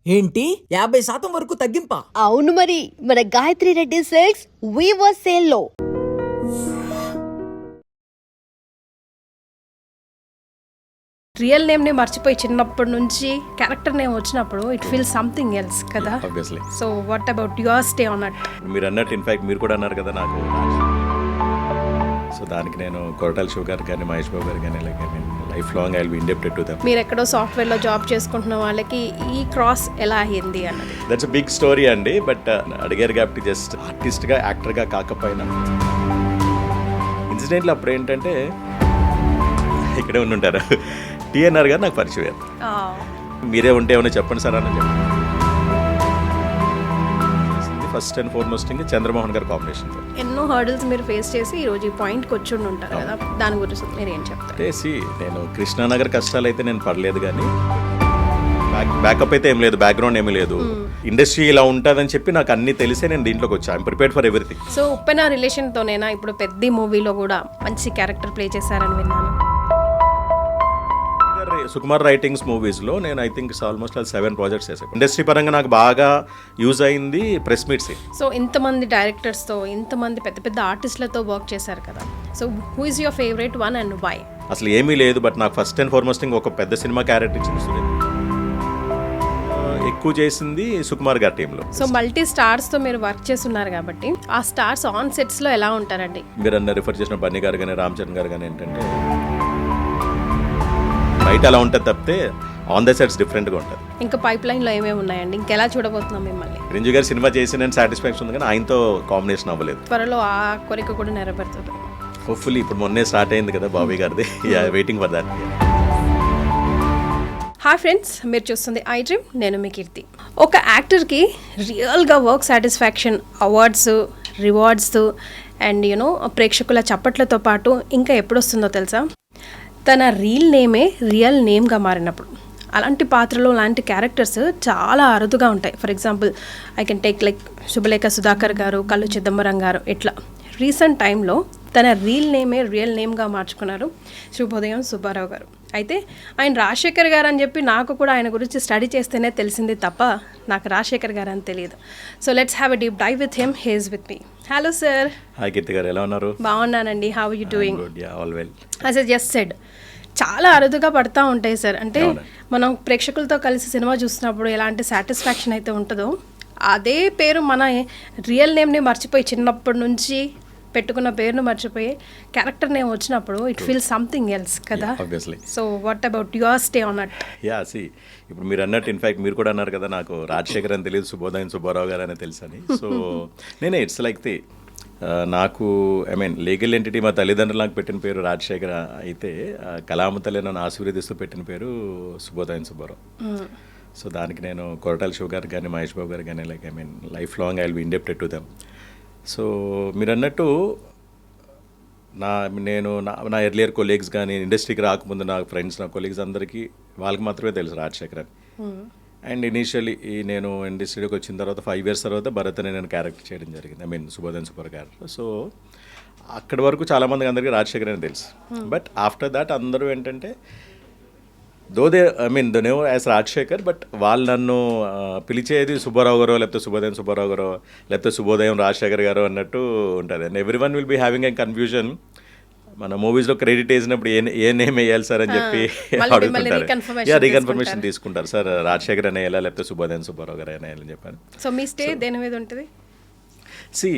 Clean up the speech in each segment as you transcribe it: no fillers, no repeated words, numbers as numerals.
ఏంటి 50% వరకు తగ్గింపా? అవును మరి, మన Gayatri Reddy silks weaver sale లో రియల్ నేమ్ ని మర్చిపోయి చిన్నప్పటి నుంచి క్యారెక్టర్ నేమ్ వచ్చినప్పుడు ఇట్ ఫీల్ సంథింగ్ ఎల్స్ కదా. Obviously. So what about your stay on it? మీరు అన్నట్టు ఇన్ఫాక్ట్ మీరు కూడా అన్నారు కదా నాకు. సో దానికి నేను కొరటాల శివ గారు కానీ మహేష్ బాబు గారు కానీ life long I will be indebted to them. మీరు ఎక్కడో సాఫ్ట్వేర్ లో జాబ్ చేసుకుంటున్న వాళ్ళకి ఈ క్రాస్ ఎలా అయింది అన్నది దట్స్ అ బిగ్ స్టోరీ అండి. బట్ అడిగారు కాబట్టి జస్ట్ ఆర్టిస్ట్గా యాక్టర్గా కాకపోయినా ఇన్సిడెంట్లు అప్పుడు ఏంటంటే ఇక్కడే ఉండుంటారు టిఎన్ఆర్ గారు నాకు పరిచయం. మీరే ఉంటే ఏమైనా చెప్పండి సార్ అని చెప్పండి. ఫస్ట్ అండ్ ఫార్మోస్ట్ ఇంకా చంద్రమోహన్ గారు కాంబినేషన్తో ఎన్నో హర్డల్స్ మీరు ఫేస్ చేసి ఈ రోజు ఈ పాయింట్ కి వచ్చి ఉంటారు కదా, దాని గురించి మీరు ఏం చెప్తారు? చేసి నేను కృష్ణానగర్ కష్టాలు అయితే నేను పడలేదు, కానీ బ్యాకప్ అయితే ఏం లేదు, బ్యాక్గ్రౌండ్ ఏమీ లేదు. ఇండస్ట్రీ ఇలా ఉంటుందని చెప్పి నాకు అన్ని తెలిసే నేను దీంట్లోకి వచ్చా. I'm prepared for everything. So Uppena రిలేషన్తోనేనా ఇప్పుడు పెద్ద మూవీలో కూడా మంచి క్యారెక్టర్ ప్లే చేశారని విన్నాను. సుకుమార్ రైటింగ్స్ మూవీస్లో నేను ఐ థింక్ ఆల్మోస్ట్ 7 ప్రాజెక్ట్స్ చేశాను. ఇండస్ట్రీ పరంగా నాకు బాగా యూజ్ అయింది ప్రెస్ మీట్స్. సో ఇంతమంది డైరెక్టర్స్తో ఇంతమంది పెద్ద పెద్ద ఆర్టిస్టులతో వర్క్ చేశారు కదా. So who is your favourite one and why? అసలు ఏమీ లేదు, బట్ నాకు ఫస్ట్ అండ్ ఫార్మోస్ట్ ఒక పెద్ద సినిమా క్యారెక్టర్ ఇచ్చింది సునీల్. ఎక్కువ చేసింది సుకుమార్ గారి టీంలో. సో మల్టీ స్టార్స్తో మీరు వర్క్ చేస్తున్నారు కాబట్టి ఆ స్టార్స్ ఆన్ సెట్స్లో ఎలా ఉంటారండి? మీరు అన్న రిఫర్ చేసిన బన్నీ గారు కానీ రామ్ చరణ్ గారు కానీ ఏంటంటే బయట అలా ఉంటుంది తప్పితే ఆన్ ద సెట్స్ డిఫరెంట్గా ఉంటుంది. ఇంకా పైప్ లైన్లో ఏమేమి ఉన్నాయండి? ఇంకెలా చూడబోతున్నాం మిమ్మల్ని? రంజు గారు సినిమా చేసి నేను సాటిస్ఫాక్షన్ ఉంది, కానీ ఆయనతో కాంబినేషన్ అవ్వలేదు. త్వరలో ఆ కోరిక కూడా నెరవేరుతుంది హోప్ఫుల్లీ. ఇప్పుడు మొన్నే స్టార్ట్ అయింది కదా బాబీ గారిది, waiting for that. Hi friends, మీరు చూస్తుంది ఐ డ్రీమ్, నేను మీ కీర్తి. ఒక యాక్టర్కి రియల్గా work satisfaction, awards, rewards and you know ప్రేక్షకుల చప్పట్లతో పాటు ఇంకా ఎప్పుడు వస్తుందో తెలుసా? తన రియల్ నేమ్గా మారినప్పుడు. అలాంటి పాత్రలో లాంటి క్యారెక్టర్స్ చాలా అరుదుగా ఉంటాయి. For example I can take like Subhalekha Sudhakar గారు, కల్లు చిదంబరం గారు. ఇట్లా రీసెంట్ టైంలో తన రియల్ నేమ్గా మార్చుకున్నారు శుభోదయం సుబ్బారావు గారు. అయితే ఆయన రాజశేఖర్ గారు అని చెప్పి నాకు కూడా ఆయన గురించి స్టడీ చేస్తేనే తెలిసింది తప్ప నాకు రాజశేఖర్ గారు అని తెలియదు. So let's have a deep dive with him. He is with me. Hello sir. Hi Keerthi గారు, ఎలా ఉన్నారు? బాగున్నానండి. How you doing? Good, yeah, all well. As I just said, చాలా అరుదుగా పడతా ఉంటాయి సార్. అంటే మనం ప్రేక్షకులతో కలిసి సినిమా చూసినప్పుడు ఎలాంటి సాటిస్ఫాక్షన్ అయితే ఉంటుందో, అదే పేరు మన రియల్ నేమ్ని మర్చిపోయి చిన్నప్పటి నుంచి పెట్టుకున్న పేరును మర్చిపోయి క్యారెక్టర్ నేమ్ వచ్చినప్పుడు ఇట్ ఫీల్ సంథింగ్ ఎల్స్ కదా. Obviously. So what about your stay on it? Yeah, see ఇప్పుడు మీరు అన్నట్టు ఇన్ఫాక్ట్ మీరు కూడా అన్నారు కదా నాకు రాజశేఖర్ అని తెలియదు, శుభోదయం సుబ్బారావు గారు అని తెలుసు అని. సో నేనే ఇట్స్ లైక్ ది నాకు ఐ మీన్ లీగల్ ఎంటిటీ మా తల్లిదండ్రులు నాకు పెట్టిన పేరు రాజశేఖర్ అయితే, కళామ తల్లి నన్ను ఆశీర్వదిస్తూ పెట్టిన పేరు శుభోదయం సుబ్బారావు. సో దానికి నేను కొరటాల శివ గారు కానీ మహేష్ బాబు గారు కానీ I mean life long I will be indebted to them. So మీరు అన్నట్టు నా ఎర్లియర్ కొలీగ్స్ కానీ ఇండస్ట్రీకి రాకముందు నా ఫ్రెండ్స్, నా కొలీగ్స్ అందరికీ వాళ్ళకి మాత్రమే తెలుసు రాజశేఖర్ అని. అండ్ ఇనీషియలీ నేను ఇండస్ట్రీలోకి వచ్చిన తర్వాత 5 years తర్వాత భరత్ అని నేను క్యారెక్టర్ చేయడం జరిగింది. ఐ మీన్ శుభోదయం సూపర్ క్యారెక్టర్. సో అక్కడి వరకు చాలామందికి అందరికీ రాజశేఖర్ అని తెలుసు. బట్ ఆఫ్టర్ దాట్ అందరూ ఏంటంటే the name as Rajasekhar, but వాళ్ళు నన్ను పిలిచేది సుబ్బారావు గారు, లేకపోతే శుభోదయం సుబ్బారావు గారు, లేకపోతే శుభోదయం రాజశేఖర్ గారు అన్నట్టు ఉంటుంది. And every one will be having a confusion. మన మూవీస్లో క్రెడిట్ వేసినప్పుడు ఏ నేమ్ వేయాలి సార్ అని చెప్పి అడుగుతుంటారు. రీకన్ఫర్మేషన్ తీసుకుంటారు, సార్ రాజశేఖర్ అని వేయాలా లేకపోతే శుభోదయం సుబ్బారావు గారు అని వేయాలని చెప్పాను. సో మీ స్టే దేని మీద ఉంటుంది? సి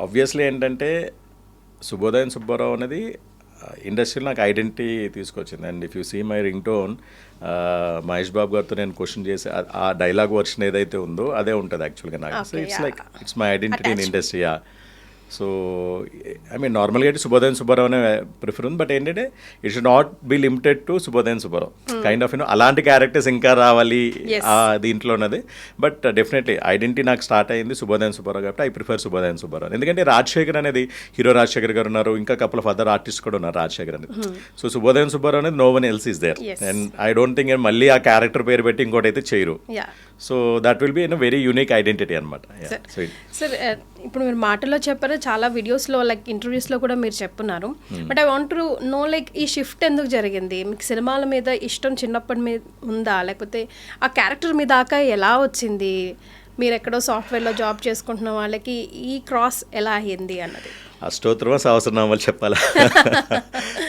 ఆబ్వియస్లీ ఏంటంటే శుభోదయం సుబ్బారావు అనేది ఇండస్ట్రీలో నాకు ఐడెంటిటీ తీసుకొచ్చింది. And if you see my ringtone, Mahesh Babu గారితో నేను క్వశ్చన్ చేసి ఆ డైలాగ్ వర్షన్ ఏదైతే ఉందో అదే ఉంటుంది యాక్చువల్గా నాకు. So it's like it's my identity in industry. So I mean నార్మల్గా అయితే శుభోదయం సుబ్బారావు అనే ప్రిఫర్ ఉంది, బట్ ఏంటంటే it should not be limited to శుభోదయం సుబ్బారావు. కైండ్ ఆఫ్ అలాంటి క్యారెక్టర్స్ ఇంకా రావాలి దీంట్లో ఉన్నది. బట్ డెఫినెట్లీ ఐడెంటిటీ నాకు స్టార్ట్ అయింది శుభోదయం సుబ్బారావు కాబట్టి ఐ ప్రిఫర్ శుభోదయం సుబ్బారావు. ఎందుకంటే రాజశేఖర్ అనేది హీరో రాజశేఖర్ గారు ఉన్నారు, ఇంకా కపుల్ ఆఫ్ అదర్ ఆర్టిస్ట్ కూడా ఉన్నారు రాజశేఖర్ అనేది. సో శుభోదయం సుబ్బారావు అనేది no one else is there. And I don't think మళ్ళీ ఆ క్యారెక్టర్ పేరు పెట్టి ఇంకోటి అయితే చేయరు. So that will be very unique identity అనమాట. సార్ ఇప్పుడు మీరు మాటల్లో చెప్పారు, చాలా వీడియోస్లో లైక్ ఇంటర్వ్యూస్లో కూడా మీరు చెప్పున్నారు. But I want to know like ఈ షిఫ్ట్ ఎందుకు జరిగింది? మీకు సినిమాల మీద ఇష్టం చిన్నప్పటి మీద ఉందా, లేకపోతే ఆ క్యారెక్టర్ మీ దాకా ఎలా వచ్చింది? మీరు ఎక్కడో సాఫ్ట్వేర్లో జాబ్ చేసుకుంటున్న వాళ్ళకి ఈ క్రాస్ ఎలా అయ్యింది అన్నది. అష్టోత్తరమా సహస్రనామాలు చెప్పాలా?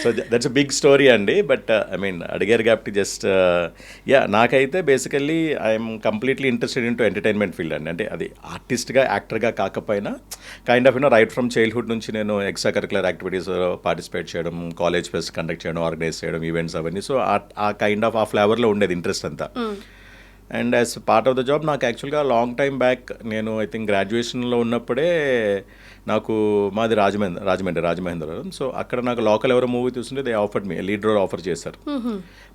So that's a big story అండి. బట్ ఐ మీన్ అడిగారు కాబట్టి జస్ట్ నాకైతే basically I'm completely interested in to entertainment field అండి. అంటే అది ఆర్టిస్ట్గా యాక్టర్గా కాకపోయినా kind of right from childhood నుంచి నేను ఎక్స్ట్రా కరికులర్ యాక్టివిటీస్ పార్టిసిపేట్ చేయడం, కాలేజ్ ఫెస్ట్ కండక్ట్ చేయడం, ఆర్గనైజ్ చేయడం, ఈవెంట్స్ అవన్నీ. సో ఆ కైండ్ ఆఫ్ ఆ ఫ్లేవర్లో ఉండేది ఇంట్రెస్ట్ అంతా. And as part of the job నాకు యాక్చువల్గా లాంగ్ టైమ్ బ్యాక్ నేను ఐ థింక్ గ్రాడ్యుయేషన్లో ఉన్నప్పుడే నాకు మాది రాజమహేంద్రవరం. సో అక్కడ నాకు లోకల్ ఎవరో మూవీ చూస్తుంటే they offered me lead role offer చేశారు.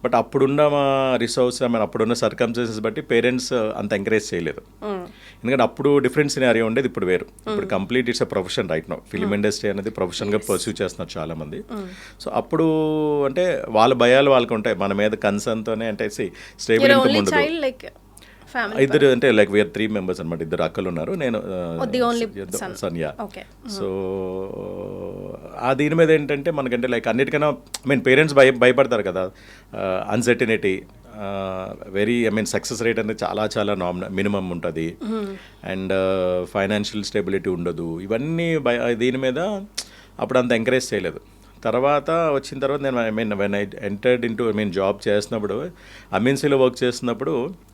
బట్ అప్పుడున్న మా రిసోర్స్ అప్పుడున్న సర్కమ్స్టెన్సెస్ బట్టి పేరెంట్స్ అంత ఎంకరేజ్ చేయలేదు. ఎందుకంటే అప్పుడు డిఫరెంట్ సినారియో ఉండేది, ఇప్పుడు వేరు. ఇప్పుడు complete it's a profession right now. Film industry అనేది ప్రొఫెషన్గా పర్సూ చేస్తున్నారు చాలామంది. సో అప్పుడు అంటే వాళ్ళ భయాలు వాళ్ళకు ఉంటాయి, మన మీద కన్సర్న్తోనే. అంటే స్టేబుల్ ఇన్కమ్ ఉండదు. ఇద్దరు అంటే లైక్ వీఆర్ 3 members అనమాట. ఇద్దరు అక్కలు ఉన్నారు, నేను సన్. యా. సో ఆ దీని మీద ఏంటంటే మనకంటే లైక్ అన్నిటికన్నా పేరెంట్స్ భయపడతారు కదా. అన్సర్టనిటీ, సక్సెస్ రేట్ అనేది చాలా మినిమం ఉంటుంది. అండ్ ఫైనాన్షియల్ స్టెబిలిటీ ఉండదు. ఇవన్నీ దీని మీద అప్పుడు అంత ఎంకరేజ్ చేయలేదు. తర్వాత వచ్చిన తర్వాత నేను when I entered into job చేస్తున్నప్పుడు అమెన్సీలో వర్క్ చేస్తున్నప్పుడు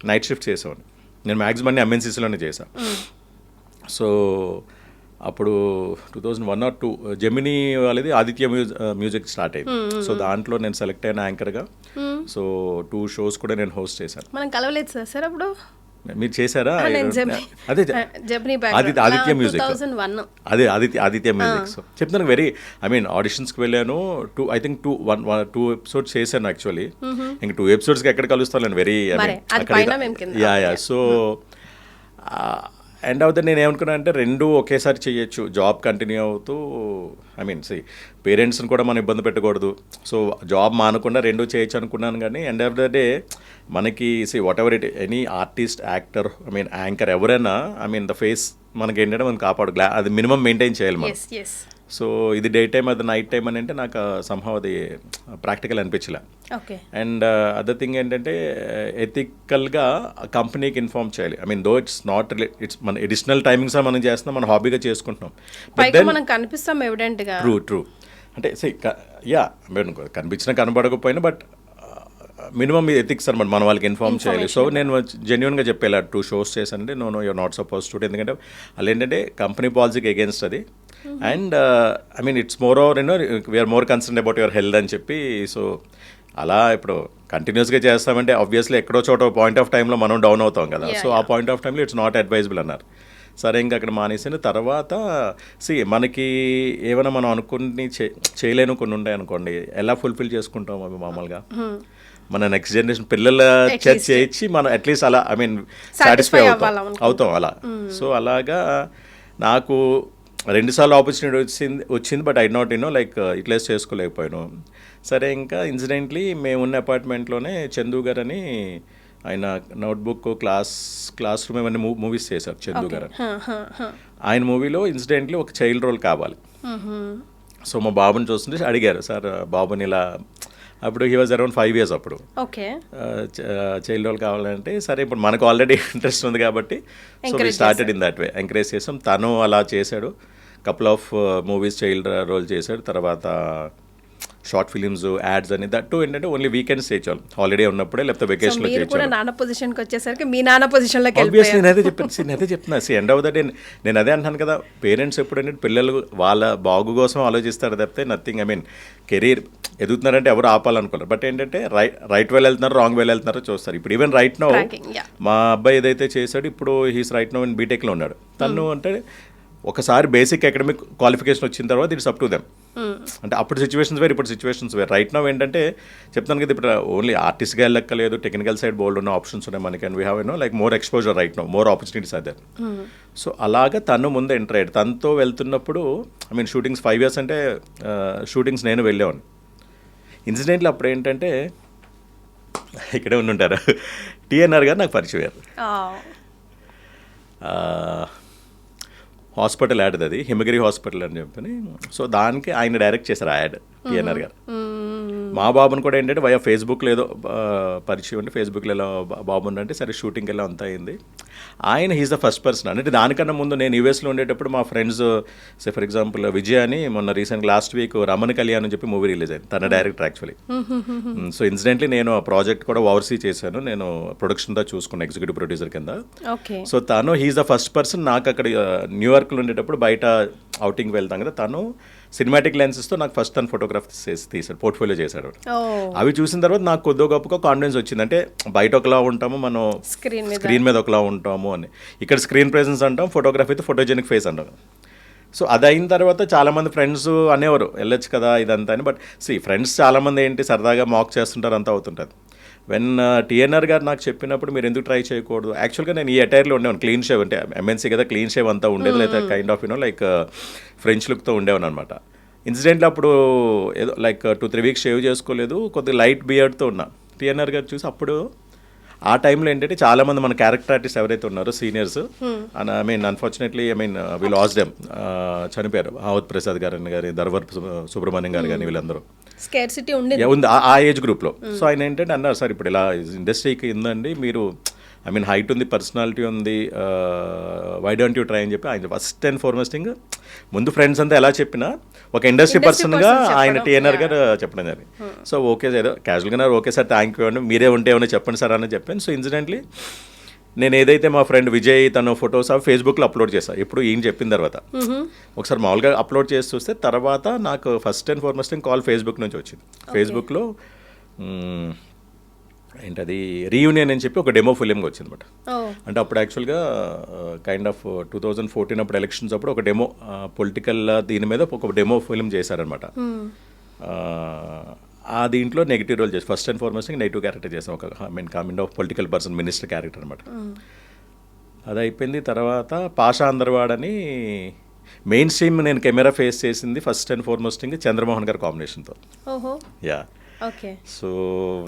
నైట్ షిఫ్ట్ చేసేవాడిని. నేను మ్యాక్సిమం అన్ని అమెన్సీస్లోనే చేశాను. సో అప్పుడు 2001 or 2002 జెమినీ వాళ్ళది ఆదిత్య మ్యూజిక్ స్టార్ట్ అయింది. సో దాంట్లో నేను సెలెక్ట్ అయిన యాంకర్గా. సో 2 shows కూడా నేను హోస్ట్ చేశాను. మనం కలవలేదు సార్ అప్పుడు. మీరు చేశారా? అదే ఆదిత్య మ్యూజిక్. అదే ఆదిత్య మ్యూజిక్. సో చెప్తాను వెరీ ఆడిషన్స్కి వెళ్ళాను. 2 episodes చేశాను యాక్చువల్లీ. ఇంకా 2 episodesకి ఎక్కడ కలుస్తాను నేను very yeah. So end of the నేను ఏమనుకున్నా అంటే 2 ఒకేసారి చేయొచ్చు, జాబ్ కంటిన్యూ అవుతూ. పేరెంట్స్ని కూడా మనం ఇబ్బంది పెట్టకూడదు. సో జాబ్ మానకుండా 2 చేయొచ్చు అనుకున్నాను. కానీ ఎండ్ ఆఫ్ ద డే మనకి what ever it any artist, actor, anchor ఎవరైనా ద ఫేస్ మనకి ఏంటంటే మనం అది మినిమం మెయింటైన్ చేయాలి మనం. సో ఇది డే టైమ్, అది నైట్ టైం అని అంటే నాకు సంహవ్ అది ప్రాక్టికల్ అనిపించలే. అండ్ అదర్ థింగ్ ఏంటంటే ఎథికల్గా కంపెనీకి ఇన్ఫార్మ్ చేయాలి. దో ఇట్స్ నాట్ ఇట్స్ మన ఎడిషనల్ టైమింగ్స్ మనం చేస్తున్నాం, మన హాబీగా చేసుకుంటున్నాం. ట్రూ. అంటే కనిపించినా కనబడకపోయినా బట్ మినిమం ఎథిక్స్ అనమాట, మన వాళ్ళకి ఇన్ఫార్మ్ చేయాలి. సో నేను జెన్యున్గా చెప్పేలా 2 shows చేశానంటే no you're not suppose to. ఎందుకంటే వాళ్ళు ఏంటంటే కంపెనీ పాలసీకి అగేన్స్ట్ అది. And it's moreover we're more concern about your health అని చెప్పి. సో అలా ఇప్పుడు కంటిన్యూస్గా చేస్తామంటే ఆబ్వియస్లీ ఎక్కడో చోట పాయింట్ ఆఫ్ టైంలో మనం డౌన్ అవుతాం కదా. సో ఆ పాయింట్ ఆఫ్ టైంలో ఇట్స్ నాట్ అడ్వైజబుల్ అన్నారు. సరే ఇంకా అక్కడ మానేసిన తర్వాత మనకి ఏమైనా మనం అనుకుని చేయలేను కొన్ని ఉంటాయి అనుకోండి, ఎలా ఫుల్ఫిల్ చేసుకుంటాం అవి మామూలుగా. మన నెక్స్ట్ జనరేషన్ పిల్లల చేయించి మనం అట్లీస్ట్ అలా సాటిస్ఫై అవుతాం అలా. సో అలాగా నాకు 2 సార్లు ఆపర్చునిటీ వచ్చింది. But I not like utilize చేసుకోలేకపోయాను. సరే ఇంకా ఇన్సిడెంట్లీ మేమున్న అపార్ట్మెంట్లోనే చందు గారు అని ఆయన నోట్బుక్, క్లాస్ రూమ్ ఇవన్నీ మూవీస్ చేశారు చందు గారు. ఆయన మూవీలో ఇన్సిడెంట్లీ ఒక చైల్డ్ రోల్ కావాలి. సో మా బాబుని చూస్తుంటే అడిగారు, సార్ బాబుని ఇలా. అప్పుడు హీ వాజ్ అరౌండ్ 5 years అప్పుడు. చైల్డ్ రోల్ కావాలంటే సరే ఇప్పుడు మనకు ఆల్రెడీ ఇంట్రెస్ట్ ఉంది కాబట్టి so we started in that way. Encourage చేసాం. తను అలా చేశాడు. Couple of movies child role చేశాడు. తర్వాత షార్ట్ ఫిలిమ్స్, యాడ్స్ అని. దట్టు ఏంటంటే ఓన్లీ వీకెండ్స్ చేయొచ్చు, హాలిడే ఉన్నప్పుడే, లేకపోతే వెకేషన్లో చేయొచ్చు. నాన్న పొజిషన్కి వచ్చేసరికి మీ నాన్న పొజిషన్లోకి ఆబ్వియస్లీ నేనదే చెప్తున్నా. ఎండ్ ఆఫ్ ద డే నేను అదే అంటాను కదా, పేరెంట్స్ ఎప్పుడంటే పిల్లలు వాళ్ళ బాగు కోసం ఆలోచిస్తారు తప్పితే నథింగ్. కెరీర్ ఎదుగుతున్నారంటే ఎవరు ఆపాలనుకోలేరు. బట్ ఏంటంటే రైట్ వేలో వెళ్తున్నారు, రాంగ్ వేలో వెళ్తున్నారో చూస్తారు. ఇప్పుడు ఈవెన్ రైట్ నో మా అబ్బాయి ఏదైతే చేశాడు ఇప్పుడు హీస్ రైట్ నో ఇన్ బీటెక్లో ఉన్నాడు. తను అంటే ఒకసారి బేసిక్ అకాడమిక్ క్వాలిఫికేషన్ వచ్చిన తర్వాత ఇట్స్ అప్ టు దెమ్. అంటే అప్పుడు సిచ్యువేషన్స్ వేరు, ఇప్పుడు సిచ్యువేషన్స్ వేరు. రైట్ నో ఏంటంటే చెప్తాను కదా, ఇప్పుడు ఓన్లీ ఆర్టిస్ట్గా వెళ్ళక్కలేదు, టెక్నికల్ సైడ్ బోల్డ్ ఉన్న ఆప్షన్స్ ఉన్నాయి మనకి. And we have like more exposure right no, more opportunities are there. So అలాగా తను ముందు ఎంటర్ అయ్యాడు. తనతో వెళ్తున్నప్పుడు షూటింగ్స్ 5 years అంటే షూటింగ్స్ నేను వెళ్ళేవాడిని. ఇన్సిడెంట్లు అప్పుడు ఏంటంటే ఇక్కడే ఉండుంటారు, టీఎన్ఆర్ గారు నాకు పరిచయం అయ్యారు. హాస్పిటల్ యాడ్ అది హిమగిరి హాస్పిటల్ అని చెప్పని. సో దానికి ఆయన డైరెక్ట్ చేశారు ఆ యాడ్ టిఎన్ఆర్ గారు. మా బాబుని కూడా ఏంటంటే వయా ఫేస్బుక్లో ఏదో పరిచయం ఉంటే ఫేస్బుక్లో ఎలా బాబు ఉండంటే సరే షూటింగ్కి ఎలా అంతా అయింది. ఆయన హీస్ ద ఫస్ట్ పర్సన్ అంటే దానికన్నా ముందు నేను యూఎస్లో ఉండేటప్పుడు మా ఫ్రెండ్స్ ఫర్ ఎగ్జాంపుల్ విజయ్ అని మొన్న recent last week Ramana Kalyan అని చెప్పి మూవీ రిలీజ్ అయింది, తన డైరెక్టర్ యాక్చువల్లీ. సో ఇన్సిడెంట్లీ నేను ఆ ప్రాజెక్ట్ కూడా ఓవర్సీ చేశాను, నేను ప్రొడక్షన్తో చూసుకున్నాను ఎగ్జిక్యూటివ్ ప్రొడ్యూసర్ కింద. సో తను హీస్ ద ఫస్ట్ పర్సన్ నాకు అక్కడ న్యూయార్క్లో ఉండేటప్పుడు బయట అవుటింగ్ వెళ్తాం కదా, తను సినిమాటిక్ లెన్సెస్తో నాకు ఫస్ట్ తను ఫోటోగ్రాఫ్ తీసాడు, పోర్ట్ఫోలియో చేశాడు. అవి చూసిన తర్వాత నాకు కొద్దిగా గొప్పగా కాన్ఫిడెన్స్ వచ్చింది, అంటే బయట ఒకలా ఉంటాము మనం స్క్రీన్ మీద ఒకలా ఉంటాము అని. ఇక్కడ స్క్రీన్ ప్రెజెన్స్ అంటాం, ఫోటోగ్రఫీ అయితే ఫోటోజెనిక్ ఫేస్ అంటాం. సో అది అయిన తర్వాత చాలామంది ఫ్రెండ్స్ అనేవారు వెళ్ళొచ్చు కదా ఇదంతా అని. బట్ ఫ్రెండ్స్ చాలామంది ఏంటి సరదాగా మాక్ చేస్తుంటారు, అంతా అవుతుంటుంది. వెన్ టిఎన్ఆర్ గారు నాకు చెప్పినప్పుడు మీరు ఎందుకు ట్రై చేయకూడదు, యాక్చువల్గా నేను ఈ అటైర్లో ఉండేవాను, క్లీన్ షేవ్ అంటే ఎంఎన్సీ కదా క్లీన్ షేవ్ అంతా ఉండేది, లేదా కైండ్ ఆఫ్ లైక్ ఫ్రెంచ్ లుక్తో ఉండేవాను అనమాట. ఇన్సిడెంట్లో అప్పుడు ఏదో లైక్ 2-3 వీక్స్ షేవ్ చేసుకోలేదు, కొద్దిగా లైట్ బియర్డ్తో ఉన్నా. టిఎన్ఆర్ గారు చూసి అప్పుడు ఆ టైంలో ఏంటంటే చాలామంది మన క్యారెక్టర్ ఆర్టిస్ట్ ఎవరైతే ఉన్నారో seniors, unfortunately we lost them, చనిపోయారు. హావత్ ప్రసాద్ గారు, దర్వర్ సుబ్రహ్మణ్యం గారు కానీ వీళ్ళందరూ ఉంది ఆ ఏజ్ గ్రూప్లో. సో ఆయన ఏంటంటే అన్నారు, సార్ ఇప్పుడు ఇలా ఇండస్ట్రీకి ఉందండి, మీరు హైట్ ఉంది, పర్సనాలిటీ ఉంది, వై డోంట్ యూ ట్రై అని చెప్పి ఆయన ఫస్ట్ అండ్ ఫార్మోస్ట్ థింగ్ ముందు ఫ్రెండ్స్ అంతా ఎలా చెప్పినా ఒక ఇండస్ట్రీ పర్సన్గా ఆయన టిఎన్ఆర్ గారు చెప్పడం జరిగింది. సో ఓకే ఏదో క్యాజువల్గా ఓకే సార్ థ్యాంక్ యూ అండి, మీరే ఉంటే ఏమైనా చెప్పండి సార్ అని చెప్పాను. సో ఇన్సిడెంట్లీ నేను ఏదైతే మా ఫ్రెండ్ విజయ్ తన ఫొటోస్ అవి ఫేస్బుక్లో అప్లోడ్ చేశాను, ఇప్పుడు ఈయన చెప్పిన తర్వాత ఒకసారి మామూలుగా అప్లోడ్ చేసి చూస్తే తర్వాత నాకు first and foremost call Facebook నుంచి వచ్చింది. ఫేస్బుక్లో ఏంటది రీయూనియన్ అని చెప్పి ఒక డెమో ఫిలింగా వచ్చింది అనమాట. అంటే అప్పుడు యాక్చువల్గా కైండ్ ఆఫ్ 2014 అప్పుడు ఎలక్షన్స్ అప్పుడు ఒక డెమో పొలిటికల్ దీని మీద ఒక డెమో ఫిలిం చేశారనమాట. ఆ దీంట్లో నెగిటివ్ రోల్ చేసి first and foremost negative character చేసాం, ఒక kind of political person, minister character అనమాట. అది అయిపోయింది. తర్వాత పాషా అందర్వాడని మెయిన్ స్ట్రీమ్ నేను కెమెరా ఫేస్ చేసింది ఫస్ట్ అండ్ ఫార్మోస్ట్ చంద్రమోహన్ గారి కాంబినేషన్తో. యా సో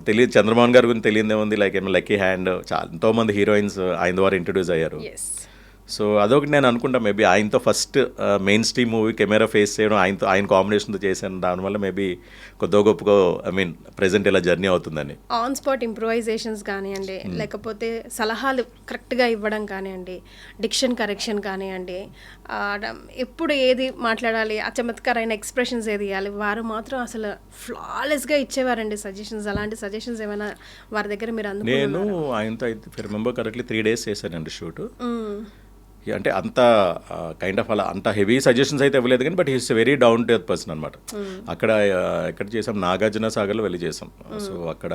తెలియదు చంద్రమోహన్ గారి గురించి తెలియదే ఉంది, లైక్ ఏమో లక్కీ హ్యాండ్, చాలా ఎంతోమంది హీరోయిన్స్ ఆయన ద్వారా ఇంట్రడ్యూస్ అయ్యారు. సో అదొకటి నేను అనుకుంటా మేబీ ఆయనతో first main stream movie camera face చేయడం, ఆయన కాంబినేషన్తో చేశాను, దానివల్ల మేబీ కొద్దిగా గొప్పగా ప్రెజెంట్ ఇలా జర్నీ అవుతుందని. ఆన్ స్పాట్ ఇంప్రూవైజేషన్స్ కానివ్వండి, లేకపోతే సలహాలు కరెక్ట్గా ఇవ్వడం కానివ్వండి, డిక్షన్ కరెక్షన్ కానివ్వండి, ఎప్పుడు ఏది మాట్లాడాలి, ఆ చమత్కారైన ఎక్స్ప్రెషన్స్ ఏది ఇవ్వాలి, వారు మాత్రం అసలు ఫ్లాలెస్గా ఇచ్చేవారండి సజెషన్స్. అలాంటి సజెషన్స్ ఏమైనా వారి దగ్గర మీరు అందుకున్నారా? నేను ఆయనతో అయితే రిమెంబర్ కరెక్ట్లీ 3 days చేశానండి షూట్. అంటే అంత కైండ్ ఆఫ్ అలా అంత హెవీ సజెషన్స్ అయితే ఇవ్వలేదు కానీ but he's very down to earth person అనమాట. అక్కడ ఎక్కడ చేసాం, నాగార్జున సాగర్లో వెళ్ళి చేసాం. సో అక్కడ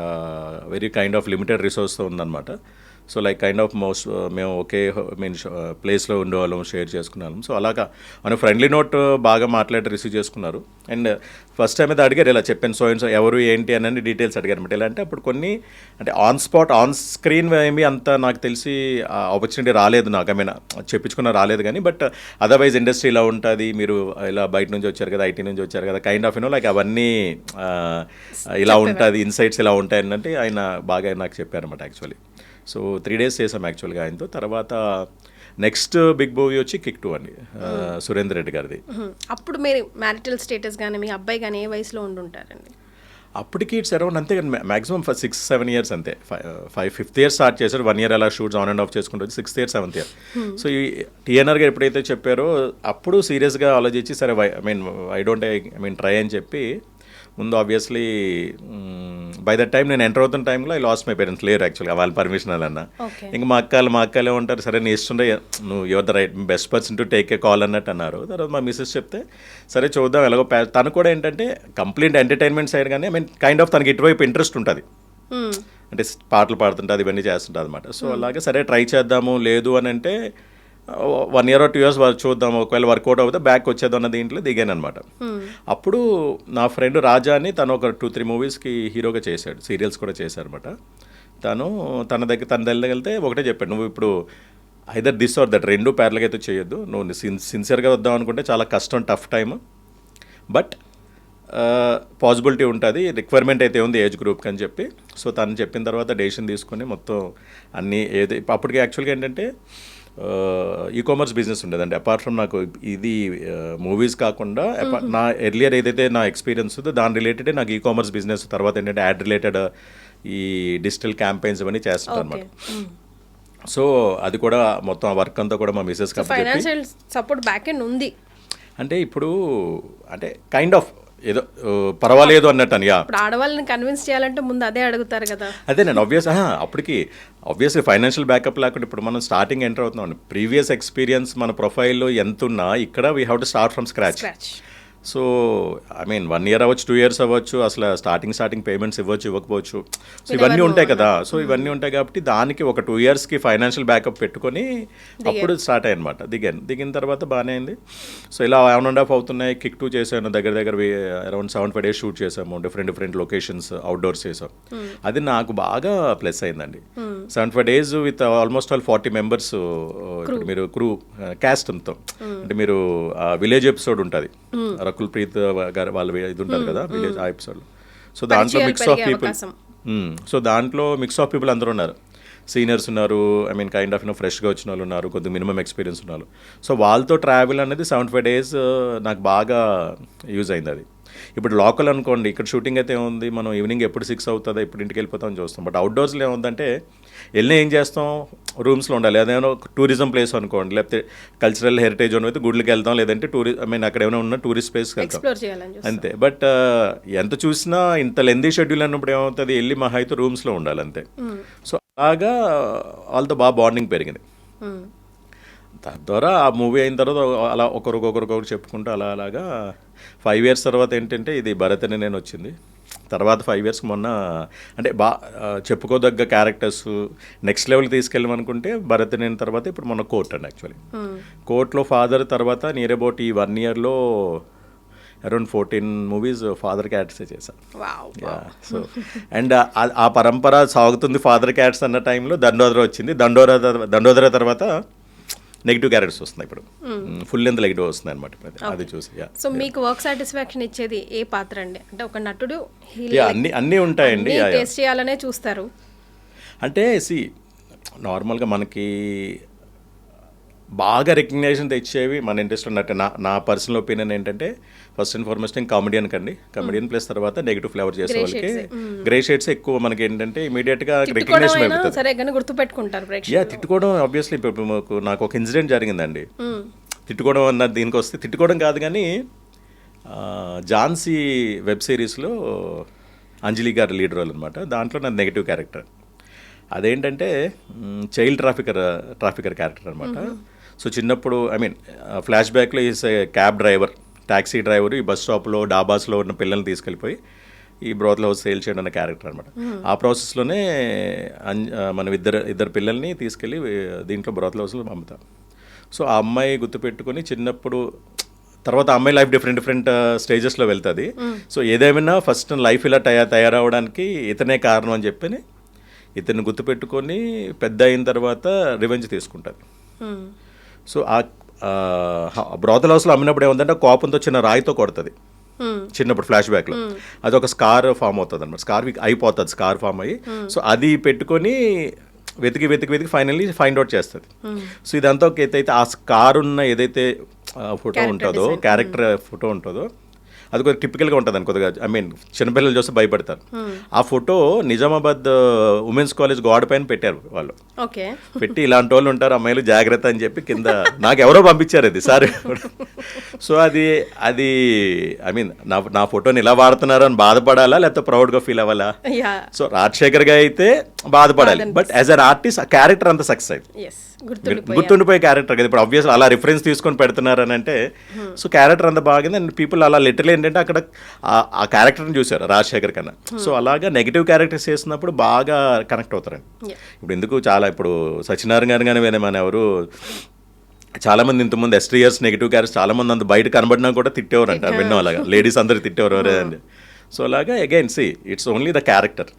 వెరీ కైండ్ ఆఫ్ లిమిటెడ్ రిసోర్స్తో ఉందన్నమాట. So like kind of most మేము ఒకే ప్లేస్లో ఉండేవాళ్ళం, షేర్ చేసుకున్నాం. సో అలాగా మన ఫ్రెండ్లీ నోట్ బాగా మాట్లాడి రిసీవ్ చేసుకున్నారు. అండ్ ఫస్ట్ టైం అయితే అడిగారు, ఇలా చెప్పాను సో అండ్ సో ఎవరు ఏంటి అని డీటెయిల్స్ అడిగారు అనమాట. ఎలా అంటే అప్పుడు కొన్ని అంటే ఆన్ స్పాట్ ఆన్ స్క్రీన్ ఏమి అంత నాకు తెలిసి ఆపర్చునిటీ రాలేదు నాకు, చెప్పించుకున్న రాలేదు కానీ బట్ అదర్వైజ్ ఇండస్ట్రీ ఇలా ఉంటుంది, మీరు ఇలా బయట నుంచి వచ్చారు కదా, ఐటీ నుంచి వచ్చారు కదా, కైండ్ ఆఫ్ లైక్ అవన్నీ ఇలా ఉంటుంది, ఇన్సైట్స్ ఇలా ఉంటాయి అంటే ఆయన బాగా నాకు చెప్పారన్నమాట యాక్చువల్లీ. సో 3 days చేసాం యాక్చువల్గా ఆయనతో. తర్వాత నెక్స్ట్ బిగ్ మూవీ వచ్చి కిక్ 2 అండి, సురేందర్ రెడ్డి గారిది. అప్పుడు మీరు మ్యారిటల్ స్టేటస్ కానీ మీ అబ్బాయి కానీ ఏ వయసులో ఉండుంటారండి? అప్పటికి ఇట్స్ అరౌండ్ అంతే కానీ మ్యాక్సిమం 6-7 years అంతే. 5th year స్టార్ట్ చేశారు, 1 year అలా షూట్స్ ఆన్ అండ్ ఆఫ్ చేసుకుంటూ 6th year 7th year. So ఈ టిఎన్ఆర్ గారు ఎప్పుడైతే చెప్పారో అప్పుడు సీరియస్గా ఆలోచించి సరే ఐ డోంట్ ట్రై అని చెప్పి ముందు ఆబ్వియస్లీ బై దట్ టైం నేను ఎంటర్ అవుతున్న టైంలో ఐ లాస్ట్ మై పేరెంట్స్ లేరు యాక్చువల్గా, వాళ్ళ పర్మిషన్ అలా. ఇంకా మా అక్కలే ఉంటారు, సరే నీ ఇస్తుండే నువ్వు your the right best person to take a call అన్నట్టు అన్నారు. తర్వాత మా మిస్సెస్ చెప్తే సరే చూద్దాం ఎలాగో. తను కూడా ఏంటంటే కంప్లీట్ ఎంటర్టైన్మెంట్ సైడ్ కానీ కైండ్ ఆఫ్ తనకి ఇటువైపు ఇంట్రెస్ట్ ఉంటుంది, అంటే పాటలు పాడుతుంటుంది, ఇవన్నీ చేస్తుంటుంది అనమాట. సో అలాగే సరే ట్రై చేద్దాము, లేదు అని అంటే 1 year or 2 years చూద్దాం, ఒకవేళ వర్కౌట్ అవుతే బ్యాక్ వచ్చేది అన్న దీంట్లో దిగాను అనమాట. అప్పుడు నా ఫ్రెండ్ రాజా అని తను ఒక 2-3 మూవీస్కి హీరోగా చేశాడు, సీరియల్స్ కూడా చేశారనమాట. తన దగ్గరికి వెళ్తే ఒకటే చెప్పాడు, నువ్వు ఇప్పుడు ఐదర్ దిస్ ఆర్ దట్, 2 ప్యారల్గా అయితే చేయొద్దు, నువ్వు సిన్సియర్గా వద్దాం అనుకుంటే చాలా కష్టం, టఫ్ టైమ్, బట్ పాసిబిలిటీ ఉంటుంది, రిక్వైర్మెంట్ అయితే ఉంది ఏజ్ గ్రూప్కి అని చెప్పి. సో తను చెప్పిన తర్వాత డెసిషన్ తీసుకొని మొత్తం అన్నీ అప్పటికి యాక్చువల్గా ఏంటంటే ఈ కామర్స్ బిజినెస్ ఉండేదండి. అపార్ట్ ఫ్రమ్ నాకు ఇది మూవీస్ కాకుండా నా ఎర్లియర్ ఏదైతే నా ఎక్స్పీరియన్స్ ఉందో దాని రిలేటెడ్ నాకు ఈ కామర్స్ బిజినెస్, తర్వాత ఏంటంటే యాడ్ రిలేటెడ్ ఈ డిజిటల్ క్యాంపెయిన్స్ ఇవన్నీ చేస్తుంటాను అనమాట. సో అది కూడా మొత్తం ఆ వర్క్ అంతా కూడా మా మిసెస్ కాబట్టి ఫైనాన్షియల్ సపోర్ట్ బ్యాక్ ఎండ్ ఉంది అంటే ఇప్పుడు అంటే కైండ్ ఆఫ్ ఏదో పర్వాలేదు అన్నట్టు అని. ఇప్పుడు ఆడవాళ్ళని కన్విన్స్ చేయాలంటే ముందు అదే అడుగుతారు కదా. అదే నేను అప్పటికి ఆబ్వియస్లీ ఫైనాన్షియల్ బ్యాకప్ లేకుండా ఇప్పుడు మనం స్టార్టింగ్ ఎంటర్ అవుతున్నాం. ప్రీవియస్ ఎక్స్పీరియన్స్ మన ప్రొఫైల్లో ఎంత ఉన్నా ఇక్కడ we have to start from scratch. So I mean 1 year అవ్వచ్చు, 2 years అవ్వచ్చు, అసలు స్టార్టింగ్ పేమెంట్స్ ఇవ్వకపోవచ్చు. సో ఇవన్నీ ఉంటాయి కదా. సో ఇవన్నీ ఉంటాయి కాబట్టి దానికి ఒక 2 yearsకి ఫైనాన్షియల్ బ్యాకప్ పెట్టుకొని అప్పుడు స్టార్ట్ అయ్యనమాట. దిగిన తర్వాత బాగానే అయింది. సో ఇలా 1.5 అవుతున్నాయి. కిక్ 2 చేశాను, దగ్గర అరౌండ్ 7-5 days షూట్ చేసాము, డిఫరెంట్ లొకేషన్స్ అవుట్డోర్స్ చేసాం. అది నాకు బాగా ప్లస్ అయిందండి. 7-5 days with almost all 40 members. ఇప్పుడు మీరు క్రూ క్యాస్ట్ అంతా అంటే మీరు విలేజ్ ఎపిసోడ్ ఉంటుంది, రకుల్ ప్రీత్ గారు వాళ్ళ ఇది ఉంటారు కదా విలేజ్ ఆ ఎపిసోడ్లో. సో దాంట్లో మిక్స్ ఆఫ్ పీపుల్ అందరూ ఉన్నారు. సీనియర్స్ ఉన్నారు, ఐ మీన్ కైండ్ ఆఫ్ ఫ్రెష్గా వచ్చిన వాళ్ళు ఉన్నారు, కొద్దిగా మినిమం ఎక్స్పీరియన్స్ ఉన్నారు. సో వాళ్ళతో ట్రావెల్ అనేది 7-5 days నాకు బాగా యూజ్ అయింది. అది ఇప్పుడు లోకల్ అనుకోండి, ఇక్కడ షూటింగ్ అయితే ఏముంది, మనం ఈవినింగ్ ఎప్పుడు 6 అవుతుందో ఎప్పుడు ఇంటికి వెళ్ళిపోతామని చూస్తాం. బట్ అవుట్డోర్స్లో ఏముందంటే వెళ్ళి ఏం చేస్తాం, రూమ్స్లో ఉండాలి. అదేమో టూరిజం ప్లేస్ అనుకోండి, లేకపోతే కల్చరల్ హెరిటేజ్ అని అయితే గుడ్లకి వెళ్తాం, లేదంటే అక్కడ ఏమైనా ఉన్న టూరిస్ట్ ప్లేస్కి వెళ్తాం అంతే. బట్ ఎంత చూసినా ఇంత లెందీ షెడ్యూల్ అన్నప్పుడు ఏమవుతుంది, వెళ్ళి మహా అయితే రూమ్స్లో ఉండాలి అంతే. సో అలాగా వాళ్ళతో బాగా బాండింగ్ పెరిగింది. తద్వారా ఆ మూవీ అయిన తర్వాత అలా ఒకరికొకరు చెప్పుకుంటూ అలాగా 5 years తర్వాత ఏంటంటే ఇది భరత్ అని నేను వచ్చింది. తర్వాత 5 years మొన్న అంటే చెప్పుకోదగ్గ క్యారెక్టర్స్ నెక్స్ట్ లెవెల్ తీసుకెళ్ళమనుకుంటే భరత్ నేను తర్వాత ఇప్పుడు మొన్న కోర్ట్ అండి. యాక్చువల్లీ కోర్ట్లో ఫాదర్ తర్వాత నియర్ అబౌట్ ఈ 1 yearలో అరౌండ్ 14 movies ఫాదర్ క్యాట్సే చేశాను. సో అండ్ ఆ పరంపర సాగుతుంది ఫాదర్ క్యాట్స్ అన్న టైంలో దండోదర వచ్చింది. దండోదర తర్వాత నెగిటివ్ క్యారెక్టర్స్ వస్తున్నాయి. ఇప్పుడు ఫుల్ లెంత్ నెగిటివ్ వస్తుంది అనమాట. అది చూసి సో మీకు వర్క్ సాటిస్ఫాక్షన్ ఇచ్చేది ఏ పాత్ర అండి? అంటే ఒక నటుడు అన్నీ ఉంటాయండి, టేస్ట్ చేయాలనే చూస్తారు. అంటే నార్మల్గా మనకి బాగా రికగ్నైజేషన్ తెచ్చేవి మన ఇంట్రెస్ట్ ఉన్నట్టు నా పర్సనల్ ఒపీనియన్ ఏంటంటే ఫస్ట్ అండ్ ఫార్మోస్ట్ కామెడియన్ కండి. కామెడియన్ ప్లస్ తర్వాత నెగిటివ్ ఫ్లేవర్ చేసే వాళ్ళకి గ్రే షేడ్స్ ఎక్కువ మనకి ఏంటంటే ఇమీడియట్గా రికగ్నైజేషన్ అవుతుంది. గుర్తుపెట్టుకుంటారు. తిట్టుకోవడం ఆబ్వియస్లీ ఇప్పుడు నాకు ఒక ఇన్సిడెంట్ జరిగిందండి. తిట్టుకోవడం అన్నది దీనికి వస్తే తిట్టుకోవడం కాదు కానీ ఝాన్సీ వెబ్ సిరీస్లో అంజలి గారు లీడ్ రోల్ అనమాట. దాంట్లో నాది నెగిటివ్ క్యారెక్టర్. అదేంటంటే చైల్డ్ ట్రాఫికర్ క్యారెక్టర్ అనమాట. సో చిన్నప్పుడు ఐ మీన్ ఫ్లాష్ బ్యాక్లో is cab driver, taxi driver, ఈ బస్ స్టాప్లో డాబాస్లో ఉన్న పిల్లల్ని తీసుకెళ్ళిపోయి ఈ బ్రోతల్ హౌస్ సేల్ చేయడం అనే క్యారెక్టర్ అనమాట. ఆ ప్రాసెస్లోనే మనం ఇద్దరు పిల్లల్ని తీసుకెళ్ళి దీంట్లో బ్రోతల్ హౌస్లో పంపుతాం. సో ఆ అమ్మాయి గుర్తుపెట్టుకొని చిన్నప్పుడు తర్వాత అమ్మాయి లైఫ్ డిఫరెంట్ స్టేజెస్లో వెళ్తుంది. సో ఏదేమైనా ఫస్ట్ లైఫ్ ఇలా తయారవడానికి ఇతనే కారణం అని చెప్పి ఇతన్ని గుర్తుపెట్టుకొని పెద్ద అయిన తర్వాత రివెంజ్ తీసుకుంటుంది. సో ఆ బ్రోతల్ హౌస్లో అమ్మినప్పుడు ఏముందంటే కోపంతో చిన్న రాయితో కొడుతుంది చిన్నప్పుడు ఫ్లాష్ బ్యాక్లో. అది ఒక స్కార్ ఫామ్ అవుతుంది అనమాట. స్కార్ ఫామ్ అయ్యి సో అది పెట్టుకొని వెతికి ఫైనల్లీ ఫైండ్ అవుట్ చేస్తుంది. సో ఇదంతా ఒక అయితే ఆ స్కార్ ఉన్న ఏదైతే ఫోటో ఉంటుందో, క్యారెక్టర్ ఫోటో ఉంటుందో అది కొద్దిగా టిపికల్గా ఉంటుంది అని కొద్దిగా ఐ మీన్ చిన్నపిల్లలు చూస్తే భయపడతారు. ఆ ఫోటో నిజామాబాద్ ఉమెన్స్ కాలేజ్ గోడ పైన పెట్టారు వాళ్ళు. పెట్టి ఇలాంటి వాళ్ళు ఉంటారు అమ్మాయిలు జాగ్రత్త అని చెప్పి కింద నాకు ఎవరో పంపించారు అది సార్. సో అది ఐ మీన్ నా ఫోటోని ఇలా వాడుతున్నారు అని బాధపడాలా లేకపోతే ప్రౌడ్గా ఫీల్ అవ్వాలా? సో రాజశేఖర్గా అయితే బాధపడాలి. బట్ యాజ్ అన్ ఆర్టిస్ట్ ఆ క్యారెక్టర్ అంతా సక్సెస్ అయింది, గుర్తుండిపోయే క్యారెక్టర్ కదా. ఇప్పుడు ఆబ్వియస్లీ అలా రిఫరెన్స్ తీసుకొని పెడుతున్నారు అని అంటే సో క్యారెక్టర్ అంతా బాగుంది అండ్ పీపుల్ అలా లిటరలీ ఏంటంటే అక్కడ ఆ క్యారెక్టర్ని చూసారు రాజశేఖర్ కన్నా. సో అలాగా నెగిటివ్ క్యారెక్టర్స్ చేసినప్పుడు బాగా కనెక్ట్ అవుతారండి. ఇప్పుడు ఎందుకు ఇప్పుడు సత్యనారాయణ గారు కానీ మన ఎవరు చాలామంది ఇంతకుముందు S3 నెగిటివ్ క్యారెక్టర్స్ చాలామంది అంత బయట కనబడినా కూడా తిట్టేవారంట. విన్నాం అలాగా లేడీస్ అందరు తిట్టేవారు ఎవరేదండి. సో అలాగా again it's only the character.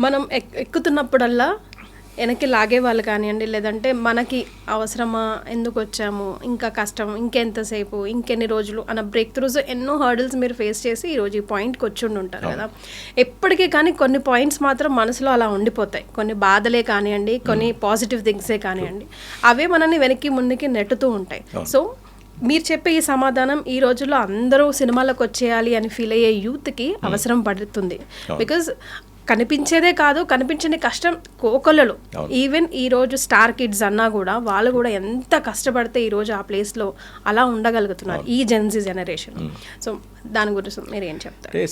మనం ఎక్కుతున్నప్పుడల్లా వెనక్కి లాగే వాళ్ళు కానివ్వండి, లేదంటే మనకి అవసరమా, ఎందుకు వచ్చాము, ఇంకా కష్టం, ఇంకెంతసేపు, ఇంకెన్ని రోజులు అన్న బ్రేక్ త్రూస్ ఎన్నో హర్డిల్స్ మీరు ఫేస్ చేసి ఈరోజు ఈ పాయింట్కి వచ్చి ఉంటారు కదా. ఎప్పటికీ కానీ కొన్ని పాయింట్స్ మాత్రం మనసులో అలా ఉండిపోతాయి. కొన్ని బాధలే కానివ్వండి, కొన్ని పాజిటివ్ థింగ్సే కానివ్వండి, అవే మనల్ని వెనక్కి ముందుకి నెట్టుతూ ఉంటాయి. సో మీరు చెప్పే ఈ సమాధానం ఈ రోజుల్లో అందరూ సినిమాలకు వచ్చేయాలి అని ఫీల్ అయ్యే యూత్కి అవసరం పడుతుంది. బికాజ్ కనిపించేదే కాదు, కనిపించని కష్టం కోకొల్లలు. ఈవెన్ ఈ రోజు స్టార్ కిడ్స్ అన్నా కూడా వాళ్ళు కూడా ఎంత కష్టపడితే ఈ రోజు ఆ ప్లేస్లో అలా ఉండగలుగుతున్నారు ఈ జెన్జీ జనరేషన్. సో దాని గురించి మీరు ఏం చెప్తారు?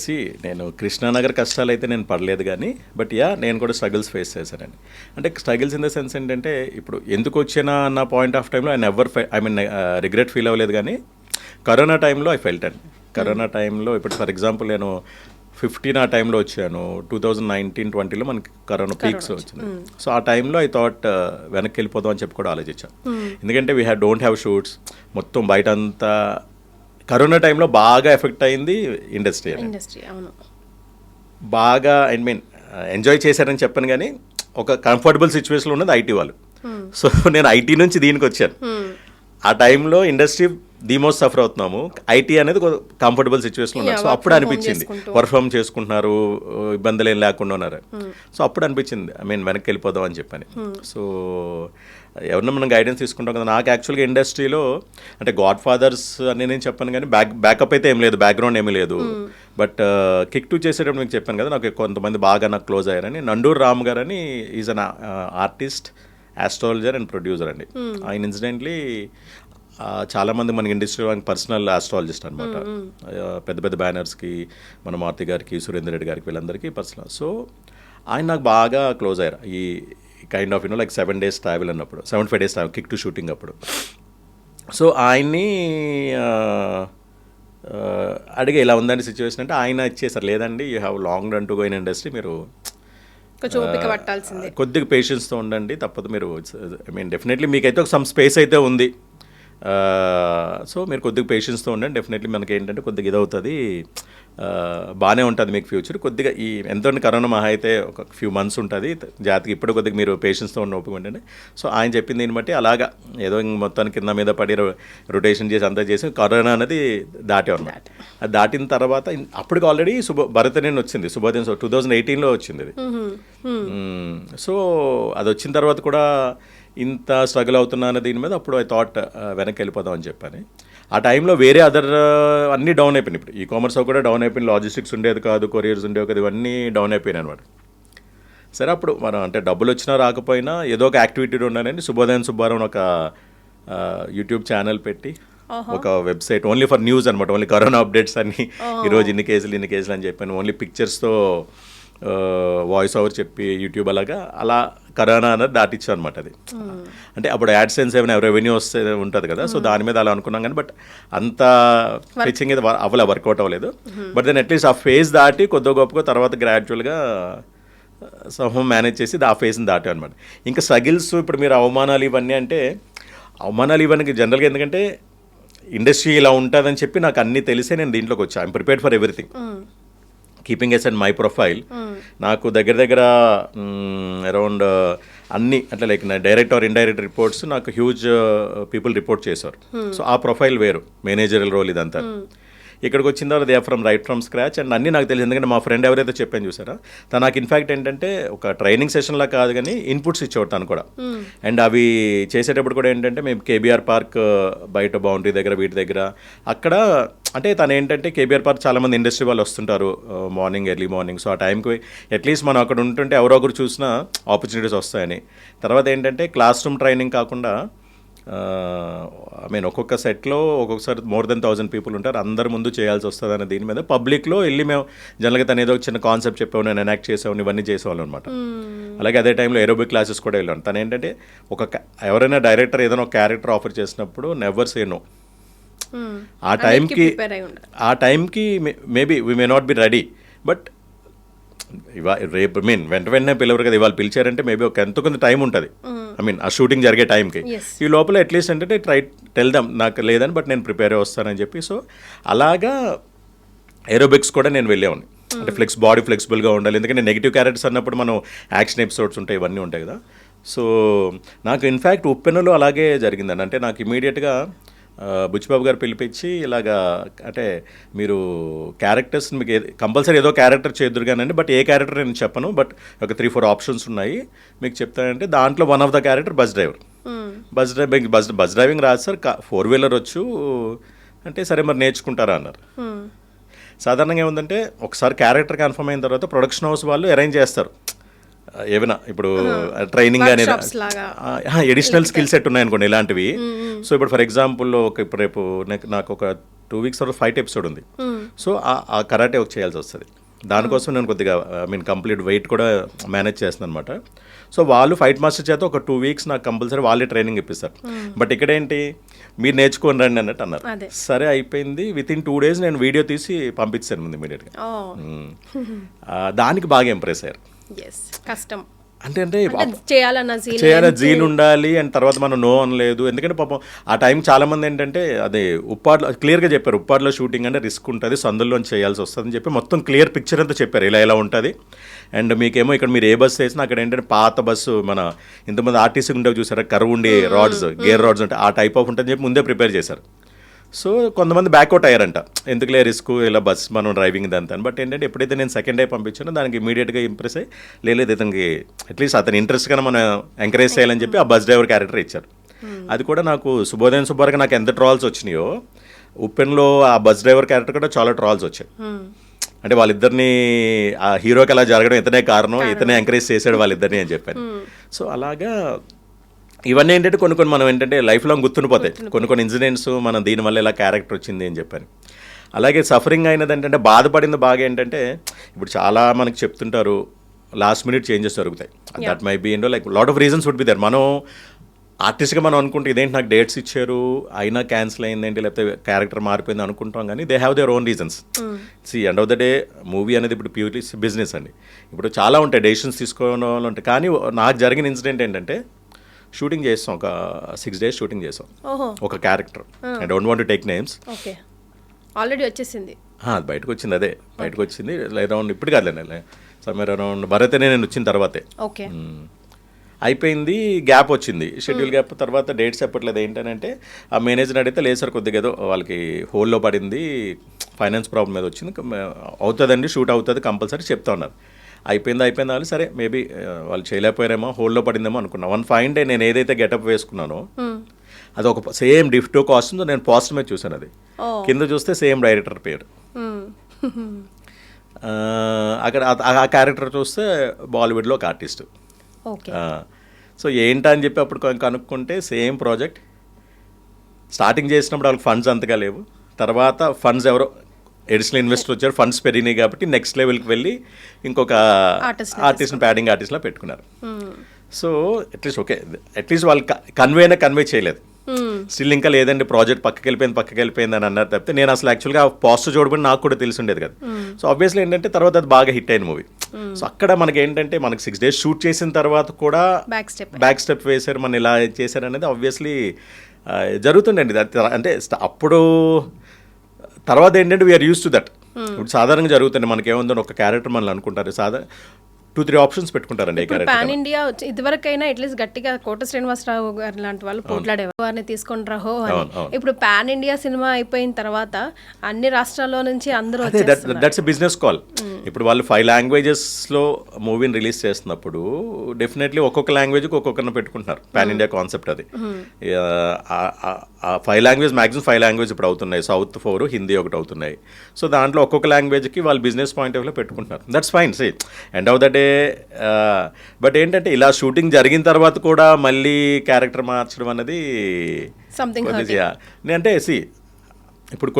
నేను కృష్ణానగర్ కష్టాలు అయితే నేను పడలేదు కానీ బట్ నేను కూడా స్ట్రగుల్స్ ఫేస్ చేశానండి. అంటే స్ట్రగుల్స్ ఇన్ ద సెన్స్ ఏంటంటే ఇప్పుడు ఎందుకు వచ్చినా అన్న పాయింట్ ఆఫ్ టైంలో ఐ మీన్ రిగ్రెట్ ఫీల్ అవ్వలేదు. కానీ కరోనా టైంలో ఐ ఫెల్ట్ అండి. కరోనా టైంలో ఇప్పుడు ఫర్ ఎగ్జాంపుల్ నేను 15 ఆ టైంలో వచ్చాను. 2019-20లో మనకి కరోనా పీక్స్ వచ్చింది. సో ఆ టైంలో ఐ థాట్ వెనక్కి వెళ్ళిపోదాం అని చెప్పి కూడా ఆలోచించాను. ఎందుకంటే వీ డోంట్ హ్యావ్ షూట్స్, మొత్తం బయట అంతా కరోనా టైంలో బాగా ఎఫెక్ట్ అయింది ఇండస్ట్రీ. అవును, బాగా ఐ మీన్ ఎంజాయ్ చేశారని చెప్పాను కానీ ఒక కంఫర్టబుల్ సిచ్యువేషన్లో ఉన్నది ఐటీ వాళ్ళు. సో నేను ఐటీ నుంచి దీనికి వచ్చాను. ఆ టైంలో ఇండస్ట్రీ ది మోస్ట్ సఫర్ అవుతున్నాము, ఐటీ అనేది కంఫర్టబుల్ సిచ్యువేషన్ ఉన్నారు. సో అప్పుడు అనిపించింది వర్క్ ఫ్రమ్ చేసుకుంటున్నారు, ఇబ్బందులు ఏం లేకుండా ఉన్నారు. సో అప్పుడు అనిపించింది ఐ మీన్ వెనక్కి వెళ్ళిపోదాం అని చెప్పని. సో ఎవరన్నా మనం గైడెన్స్ తీసుకుంటాం కదా. నాకు యాక్చువల్గా ఇండస్ట్రీలో అంటే గాడ్ ఫాదర్స్ అని నేను చెప్పాను కానీ బ్యాకప్ అయితే ఏం లేదు, బ్యాక్గ్రౌండ్ ఏమీ లేదు. బట్ కిక్ 2 చేసేటప్పుడు మీకు చెప్పాను కదా, నాకు కొంతమంది బాగా నాకు క్లోజ్ అయ్యారని. నండూరు రామ్ గారు అని is an artist, astrologer and producer అండి. ఆయన ఇన్సిడెంట్లీ చాలామంది మనకి ఇండస్ట్రీలో పర్సనల్ ఆస్ట్రాలజిస్ట్ అనమాట. పెద్ద పెద్ద బ్యానర్స్కి మన మారుతి గారికి, సురేందర్ రెడ్డి గారికి, వీళ్ళందరికీ పర్సనల్. సో ఆయన నాకు బాగా క్లోజ్ అయ్యారు. ఈ kind of like 7 days travel అన్నప్పుడు, 75 days ట్రావెల్ కిక్ 2 షూటింగ్ అప్పుడు. సో ఆయన్ని అడిగే ఇలా ఉందండి సిచ్యువేషన్ అంటే ఆయన ఇచ్చేసారు, లేదండి you have long run to go in industry, మీరు కొద్దిగా పేషెన్స్తో ఉండండి, తప్పదు మీరు ఐ మీన్ డెఫినెట్లీ మీకైతే ఒక సమ్ స్పేస్ అయితే ఉంది. సో మీరు కొద్దిగా పేషెన్స్తో ఉండండి, డెఫినెట్లీ మనకి ఏంటంటే కొద్దిగా ఇదవుతుంది, బాగానే ఉంటుంది మీకు ఫ్యూచర్. కొద్దిగా ఈ ఎంతో కరోనా మహా అయితే ఒక ఫ్యూ మంత్స్ ఉంటుంది జాతికి, ఇప్పుడు కొద్దిగా మీరు పేషెన్స్తో ఉన్న ఒప్పుకుంటండి. సో ఆయన చెప్పింది దీన్ని బట్టి అలాగా ఏదో మొత్తానికి కింద మీద పడి రొటేషన్ చేసి అంతా చేసి కరోనా అనేది దాటామన్నమాట. అది దాటిన తర్వాత అప్పటికి ఆల్రెడీ భరతనేని వచ్చింది, శుభోదయం 2018లో వచ్చింది అది. సో అది వచ్చిన తర్వాత కూడా ఇంత స్ట్రగుల్ అవుతున్నా అన్న దీని మీద అప్పుడు ఐ థాట్ వెనక్కి వెళ్ళిపోదాం అని చెప్పని. ఆ టైంలో వేరే అదర్ అన్నీ డౌన్ అయిపోయినాయి. ఇప్పుడు ఈ కామర్స్ కూడా డౌన్ అయిపోయింది, లాజిస్టిక్స్ ఉండేది కాదు, కొరియర్స్ ఉండేవి కాదు, ఇవన్నీ డౌన్ అయిపోయినాయి అనమాట. సరే అప్పుడు మనం అంటే డబ్బులు వచ్చినా రాకపోయినా ఏదో ఒక యాక్టివిటీ ఉండాలని శుభోదయం సుబ్బారావు ఒక యూట్యూబ్ ఛానల్ పెట్టి ఒక వెబ్సైట్ ఓన్లీ ఫర్ న్యూస్ అనమాట, ఓన్లీ కరోనా అప్డేట్స్ అన్ని ఈరోజు ఇన్ని కేసులు అని చెప్పాను, ఓన్లీ పిక్చర్స్తో వాయిస్ ఓవర్ చెప్పి యూట్యూబ్ అలా కరోనా అనేది దాటిచ్చాం అనమాట. అది అంటే అప్పుడు యాడ్సెన్స్ ఏమైనా రెవెన్యూ వస్తే ఉంటుంది కదా, సో దాని మీద అలా అనుకున్నాం కానీ బట్ అంత రీచింగ్ అయితే వర్కౌట్ అవ్వలేదు. బట్ దెన్ అట్లీస్ట్ ఆ ఫేజ్ దాటి కొద్దిగా గొప్పగా తర్వాత గ్రాడ్యువల్గా సమూహం మేనేజ్ చేసి ఆ ఫేజ్ని దాటాం అనమాట. ఇంకా స్ట్రగిల్స్ ఇప్పుడు మీరు అవమానాలు ఇవన్నీ అంటే అవమానాలు ఇవన్నీ జనరల్గా ఎందుకంటే ఇండస్ట్రీ ఇలా ఉంటుందని చెప్పి నాకు అన్నీ తెలిసే నేను దీంట్లోకి వచ్చాను. I'm prepared for everything, keeping yes and my profile. నాకు దగ్గర అరౌండ్ అన్ని అట్లా like direct or indirect reports నాకు హ్యూజ్ పీపుల్ రిపోర్ట్ చేశారు. సో ఆ ప్రొఫైల్ వేరు, మేనేజరల్ రోల్ ఇదంతా. ఇక్కడికి వచ్చిన తర్వాత they from right from scratch and అన్నీ నాకు తెలియదు. ఎందుకంటే మా ఫ్రెండ్ ఎవరైతే చెప్పాను చూసారా, తను నాకు ఇన్ఫ్యాక్ట్ ఏంటంటే ఒక ట్రైనింగ్ సెషన్లా కాదు కానీ ఇన్పుట్స్ ఇచ్చేవాడు తను కూడా. అండ్ అవి చేసేటప్పుడు కూడా ఏంటంటే మేము కేబీఆర్ పార్క్ బయట బౌండరీ దగ్గర వీటి దగ్గర అక్కడ అంటే తను ఏంటంటే కేబీఆర్ పార్క్ చాలామంది ఇండస్ట్రీ వాళ్ళు వస్తుంటారు మార్నింగ్, ఎర్లీ మార్నింగ్. సో ఆ టైంకి అట్లీస్ట్ మనం అక్కడ ఉంటుంటే ఎవరో ఒకరు చూసినా ఆపర్చునిటీస్ వస్తాయని. తర్వాత ఏంటంటే క్లాస్ రూమ్ ట్రైనింగ్ కాకుండా ఐ మీన్ ఒక్కొక్క సెట్లో ఒక్కొక్కసారి మోర్ దెన్ 1000 పీపుల్ ఉంటారు, అందరి ముందు చేయాల్సి వస్తుంది అనే దీని మీద పబ్లిక్లో వెళ్ళి మేము జనరల్గా తను ఏదో చిన్న కాన్సెప్ట్ చెప్పాము, నేను ఎనాక్ట్ చేసాము, ఇవన్నీ చేసేవాళ్ళం అనమాట. అలాగే అదే టైంలో ఏరోబిక్ క్లాసెస్ కూడా వెళ్ళాను. తను ఏంటంటే ఎవరైనా డైరెక్టర్ ఏదైనా ఒక క్యారెక్టర్ ఆఫర్ చేసినప్పుడు నెవర్ సే నో. ఆ టైంకి maybe we may not be ready, but రేపు వెంటనే పిలవరు కదా, ఇవాళ పిలిచారంటే మేబీ ఒక ఎంతో కొంత టైం ఉంటుంది. ఐ మీన్ ఆ షూటింగ్ జరిగే టైంకి ఈ లోపల అట్లీస్ట్ అంటే ట్రై టెల్ దమ్ నాకు లేదని బట్ నేను ప్రిపేర్ వస్తానని చెప్పి. సో అలాగా ఏరోబిక్స్ కూడా నేను వెళ్ళేవాడిని. అంటే బాడీ ఫ్లెక్సిబుల్గా ఉండాలి, ఎందుకంటే నెగిటివ్ క్యారెక్టర్స్ అన్నప్పుడు మనం యాక్షన్ ఎపిసోడ్స్ ఉంటాయి, ఇవన్నీ ఉంటాయి కదా. సో నాకు ఇన్ఫ్యాక్ట్ ఉప్పెనలో అలాగే జరిగిందండి. అంటే నాకు ఇమీడియట్గా బుచ్చిబాబు గారు పిలిపించి ఇలాగా అంటే మీరు క్యారెక్టర్స్ మీకు కంపల్సరీ ఏదో క్యారెక్టర్ చేద్దురు కానండి, బట్ ఏ క్యారెక్టర్ నేను చెప్పను, బట్ ఒక 3-4 ఆప్షన్స్ ఉన్నాయి మీకు చెప్తానంటే దాంట్లో one of the character bus driver. Bus driving రాదు సార్, 4-వీలర్ వచ్చు అంటే సరే మరి నేర్చుకుంటారా అన్నారు. సాధారణంగా ఏముందంటే ఒకసారి క్యారెక్టర్ కన్ఫర్మ్ అయిన తర్వాత ప్రొడక్షన్ హౌస్ వాళ్ళు అరేంజ్ చేస్తారు ఏమైనా ఇప్పుడు ట్రైనింగ్ అనేది ఎడిషనల్ స్కిల్ సెట్ ఉన్నాయనుకోండి ఇలాంటివి. సో ఇప్పుడు ఫర్ ఎగ్జాంపుల్ ఇప్పుడు రేపు నాకు ఒక 2 వీక్స్ తర్వాత ఫైట్ ఎపిసోడ్ ఉంది. సో ఆ కరాటే చేయాల్సి వస్తుంది. దానికోసం నేను కొద్దిగా కంప్లీట్ వెయిట్ కూడా మేనేజ్ చేస్తున్నాను అనమాట. సో వాళ్ళు ఫైట్ మాస్టర్ చేత ఒక 2 వీక్స్ నాకు కంపల్సరీ వాళ్ళే ట్రైనింగ్ ఇప్పిస్తారు. బట్ ఇక్కడ ఏంటి మీరు నేర్చుకొని రండి అన్నట్టు అన్నారు. సరే అయిపోయింది. వితిన్ 2 days నేను వీడియో తీసి పంపించాను ముందు ఇమీడియట్గా. దానికి బాగా ఇంప్రెస్ అయ్యారు. కష్టం అంటే చేయాలన్న జీల్ ఉండాలి. అండ్ తర్వాత మనం నో అనలేదు. ఎందుకంటే పాపం ఆ టైం చాలా మంది ఏంటంటే అదే ఉప్పాడ్లో క్లియర్గా చెప్పారు, ఉప్పాడ్లో షూటింగ్ అంటే రిస్క్ ఉంటుంది, సందుల్లోంచి చేయాల్సి వస్తుంది అని చెప్పి మొత్తం క్లియర్ పిక్చర్ అంతా చెప్పారు ఇలా ఉంటుంది. అండ్ మీకేమో ఇక్కడ మీరు ఏ బస్సు వేసినా అక్కడ ఏంటంటే పాత బస్సు మన ఇంతమంది ఆర్టీసీ ఉండేవి చూసారా, కరువు ఉండి రాడ్స్ గేర్ రాడ్స్ అంటే ఆ టైప్ ఆఫ్ ఉంటుందని చెప్పి ముందే ప్రిపేర్ చేశారు. సో కొంతమంది బ్యాక్అవుట్ అయ్యారంట, ఎందుకులే రిస్క్ ఇలా బస్ మనం డ్రైవింగ్ ఇదంతా. బట్ ఏంటంటే ఎప్పుడైతే నేను సెకండ్ డే పంపించానో దానికి ఇమీడియట్గా ఇంప్రెస్ అయ్యి లేదు ఇతనికి అట్లీస్ట్ అతని ఇంట్రెస్ట్గా మనం ఎంకరేజ్ చేయాలని చెప్పి ఆ బస్ డ్రైవర్ క్యారెక్టర్ ఇచ్చారు. అది కూడా నాకు శుభోదయం సుబ్బారావుకి నాకు ఎంత ట్రాల్స్ వచ్చినాయో, ఉప్పెన్లో ఆ బస్ డ్రైవర్ క్యారెక్టర్ కూడా చాలా ట్రాల్స్ వచ్చాయి. అంటే వాళ్ళిద్దరిని ఆ హీరోకి అలా జరగడం ఇతనే కారణం, ఇతనే ఎంకరేజ్ చేశాడు వాళ్ళిద్దరిని అని చెప్పాను. సో అలాగా ఇవన్నీ ఏంటంటే కొన్ని మనం ఏంటంటే లైఫ్ లాంగ్ గుర్తుండిపోతాయి కొన్ని ఇన్సిడెంట్స్, మనం దీనివల్ల ఇలా క్యారెక్టర్ వచ్చింది అని చెప్పాను. అలాగే సఫరింగ్ అయినది ఏంటంటే బాధపడింది బాగా ఏంటంటే ఇప్పుడు చాలా మనకి చెప్తుంటారు లాస్ట్ మినిట్ చేంజెస్ జరుగుతాయి. దట్ మై బీ ఏంటో like lot of reasons would be there. మనం ఆర్టిస్ట్గా మనం అనుకుంటే ఇదేంటి నాకు డేట్స్ ఇచ్చారు అయినా క్యాన్సిల్ అయిందేంటి లేకపోతే క్యారెక్టర్ మారిపోయింది అనుకుంటాం, కానీ they have their own reasons. End of the day movie అనేది ఇప్పుడు ప్యూర్లీ బిజినెస్ అండి. ఇప్పుడు చాలా ఉంటాయి డెసిషన్స్ తీసుకోవడం వాళ్ళు ఉంటాయి. కానీ నాకు జరిగిన ఇన్సిడెంట్ ఏంటంటే షూటింగ్ చేస్తాం, ఒక 6 days షూటింగ్ చేసాం ఒక character. I don't want to take names. Already వచ్చేసింది, అది బయటకు వచ్చింది. అదే బయటకు వచ్చింది అరౌండ్ ఇప్పుడు కాదులే సమ్మర్ అరౌండ్ భరత్ అనే నేను వచ్చిన తర్వాతే అయిపోయింది. గ్యాప్ వచ్చింది, షెడ్యూల్ గ్యాప్. తర్వాత డేట్స్ చెప్పట్లేదు. ఏంటంటే ఆ మేనేజర్ అడిగితే లేదు సార్ కొద్దిగా ఏదో వాళ్ళకి హోల్లో పడింది, ఫైనాన్స్ ప్రాబ్లం మీద వచ్చింది, అవుతుందండి షూట్ అవుతుంది కంపల్సరీ చెప్తా ఉన్నారు. అయిపోయింది వాళ్ళు సరే మేబీ వాళ్ళు చేయలేకపోయారేమో హోల్లో పడిందేమో అనుకున్నా. వన్ ఫైన్ డే నేను ఏదైతే గెటప్ వేసుకున్నానో అది ఒక సేమ్ డిఫ్టో కాస్ట్యూమ్ నేను పోస్టర్ మీద చూసాను. అది కింద చూస్తే సేమ్ డైరెక్టర్ పేరు, అక్కడ ఆ క్యారెక్టర్ చూస్తే బాలీవుడ్లో ఒక ఆర్టిస్ట్. సో ఏంటా అని చెప్పి అప్పుడు కనుక్కుంటే సేమ్ ప్రాజెక్ట్. స్టార్టింగ్ చేసినప్పుడు వాళ్ళకి ఫండ్స్ అంతగా లేవు, తర్వాత ఫండ్స్ ఎవరో ఎడిషనల్ ఇన్వెస్టర్ వచ్చారు, ఫండ్స్ పెరిగినాయి కాబట్టి నెక్స్ట్ లెవెల్కి వెళ్ళి ఇంకొక ఆర్టిస్ట్ని ప్యాడింగ్ ఆర్టిస్ట్లా పెట్టుకున్నారు. సో అట్లీస్ట్ వాళ్ళు కన్వే చేయలేదు. స్టిల్ ఇంకా లేదండి ప్రాజెక్ట్ పక్కకి వెళ్ళిపోయింది అని అన్నారు తప్పితే నేను అసలు యాక్చువల్గా పోస్టర్ చూడబడి నాకు కూడా తెలిసి ఉండేది కదా. సో ఆబ్వియస్లీ ఏంటంటే తర్వాత అది బాగా హిట్ అయిన మూవీ. సో అక్కడ మనకి ఏంటంటే మనకి 6 days షూట్ చేసిన తర్వాత కూడా బ్యాక్ స్టెప్ వేశారు, మన ఇలా చేశారు అనేది ఆబ్వియస్లీ జరుగుతుండండి. అంటే అప్పుడు తర్వాత ఏంటంటే వీఆర్ యూస్ టు దట్. ఇప్పుడు సాధారణంగా జరుగుతుంది మనకేముందని ఒక క్యారెక్టర్ మనల్ని అనుకుంటారు, 2-3 ఆప్షన్స్ పెట్టుకుంటారండి. పాన్ ఇండియా ఇదివరకైనా అట్లీస్ట్ గట్టిగా కోట శ్రీనివాసరావు గారు లాంటి వాళ్ళు పోట్లాడేవారు, వారిని తీసుకొని రాహో అని. ఇప్పుడు పాన్ ఇండియా సినిమా అయిపోయిన తర్వాత అన్ని రాష్ట్రాల్లో నుంచి అందరూ దట్స్ బిజినెస్ కాల్. ఇప్పుడు వాళ్ళు 5 languagesలో మూవీని రిలీజ్ చేస్తున్నప్పుడు డెఫినెట్లీ ఒక్కొక్క లాంగ్వేజ్కి ఒక్కొక్కరిని పెట్టుకుంటున్నారు. పాన్ ఇండియా కాన్సెప్ట్ అది. 5 languages మ్యాక్సిమం 5 languages ఇప్పుడు అవుతున్నాయి, సౌత్ 4, హిందీ ఒకటి అవుతున్నాయి. సో దాంట్లో ఒక్కొక్క లాంగ్వేజ్కి వాళ్ళు బిజినెస్ పాయింట్ ఆఫ్ వ్యూలో పెట్టుకుంటున్నారు. That's fine. See end of the day but ఏంటంటే ఇలా షూటింగ్ జరిగిన తర్వాత కూడా మళ్ళీ క్యారెక్టర్ మార్చడం అనేది అంటే ఇప్పుడు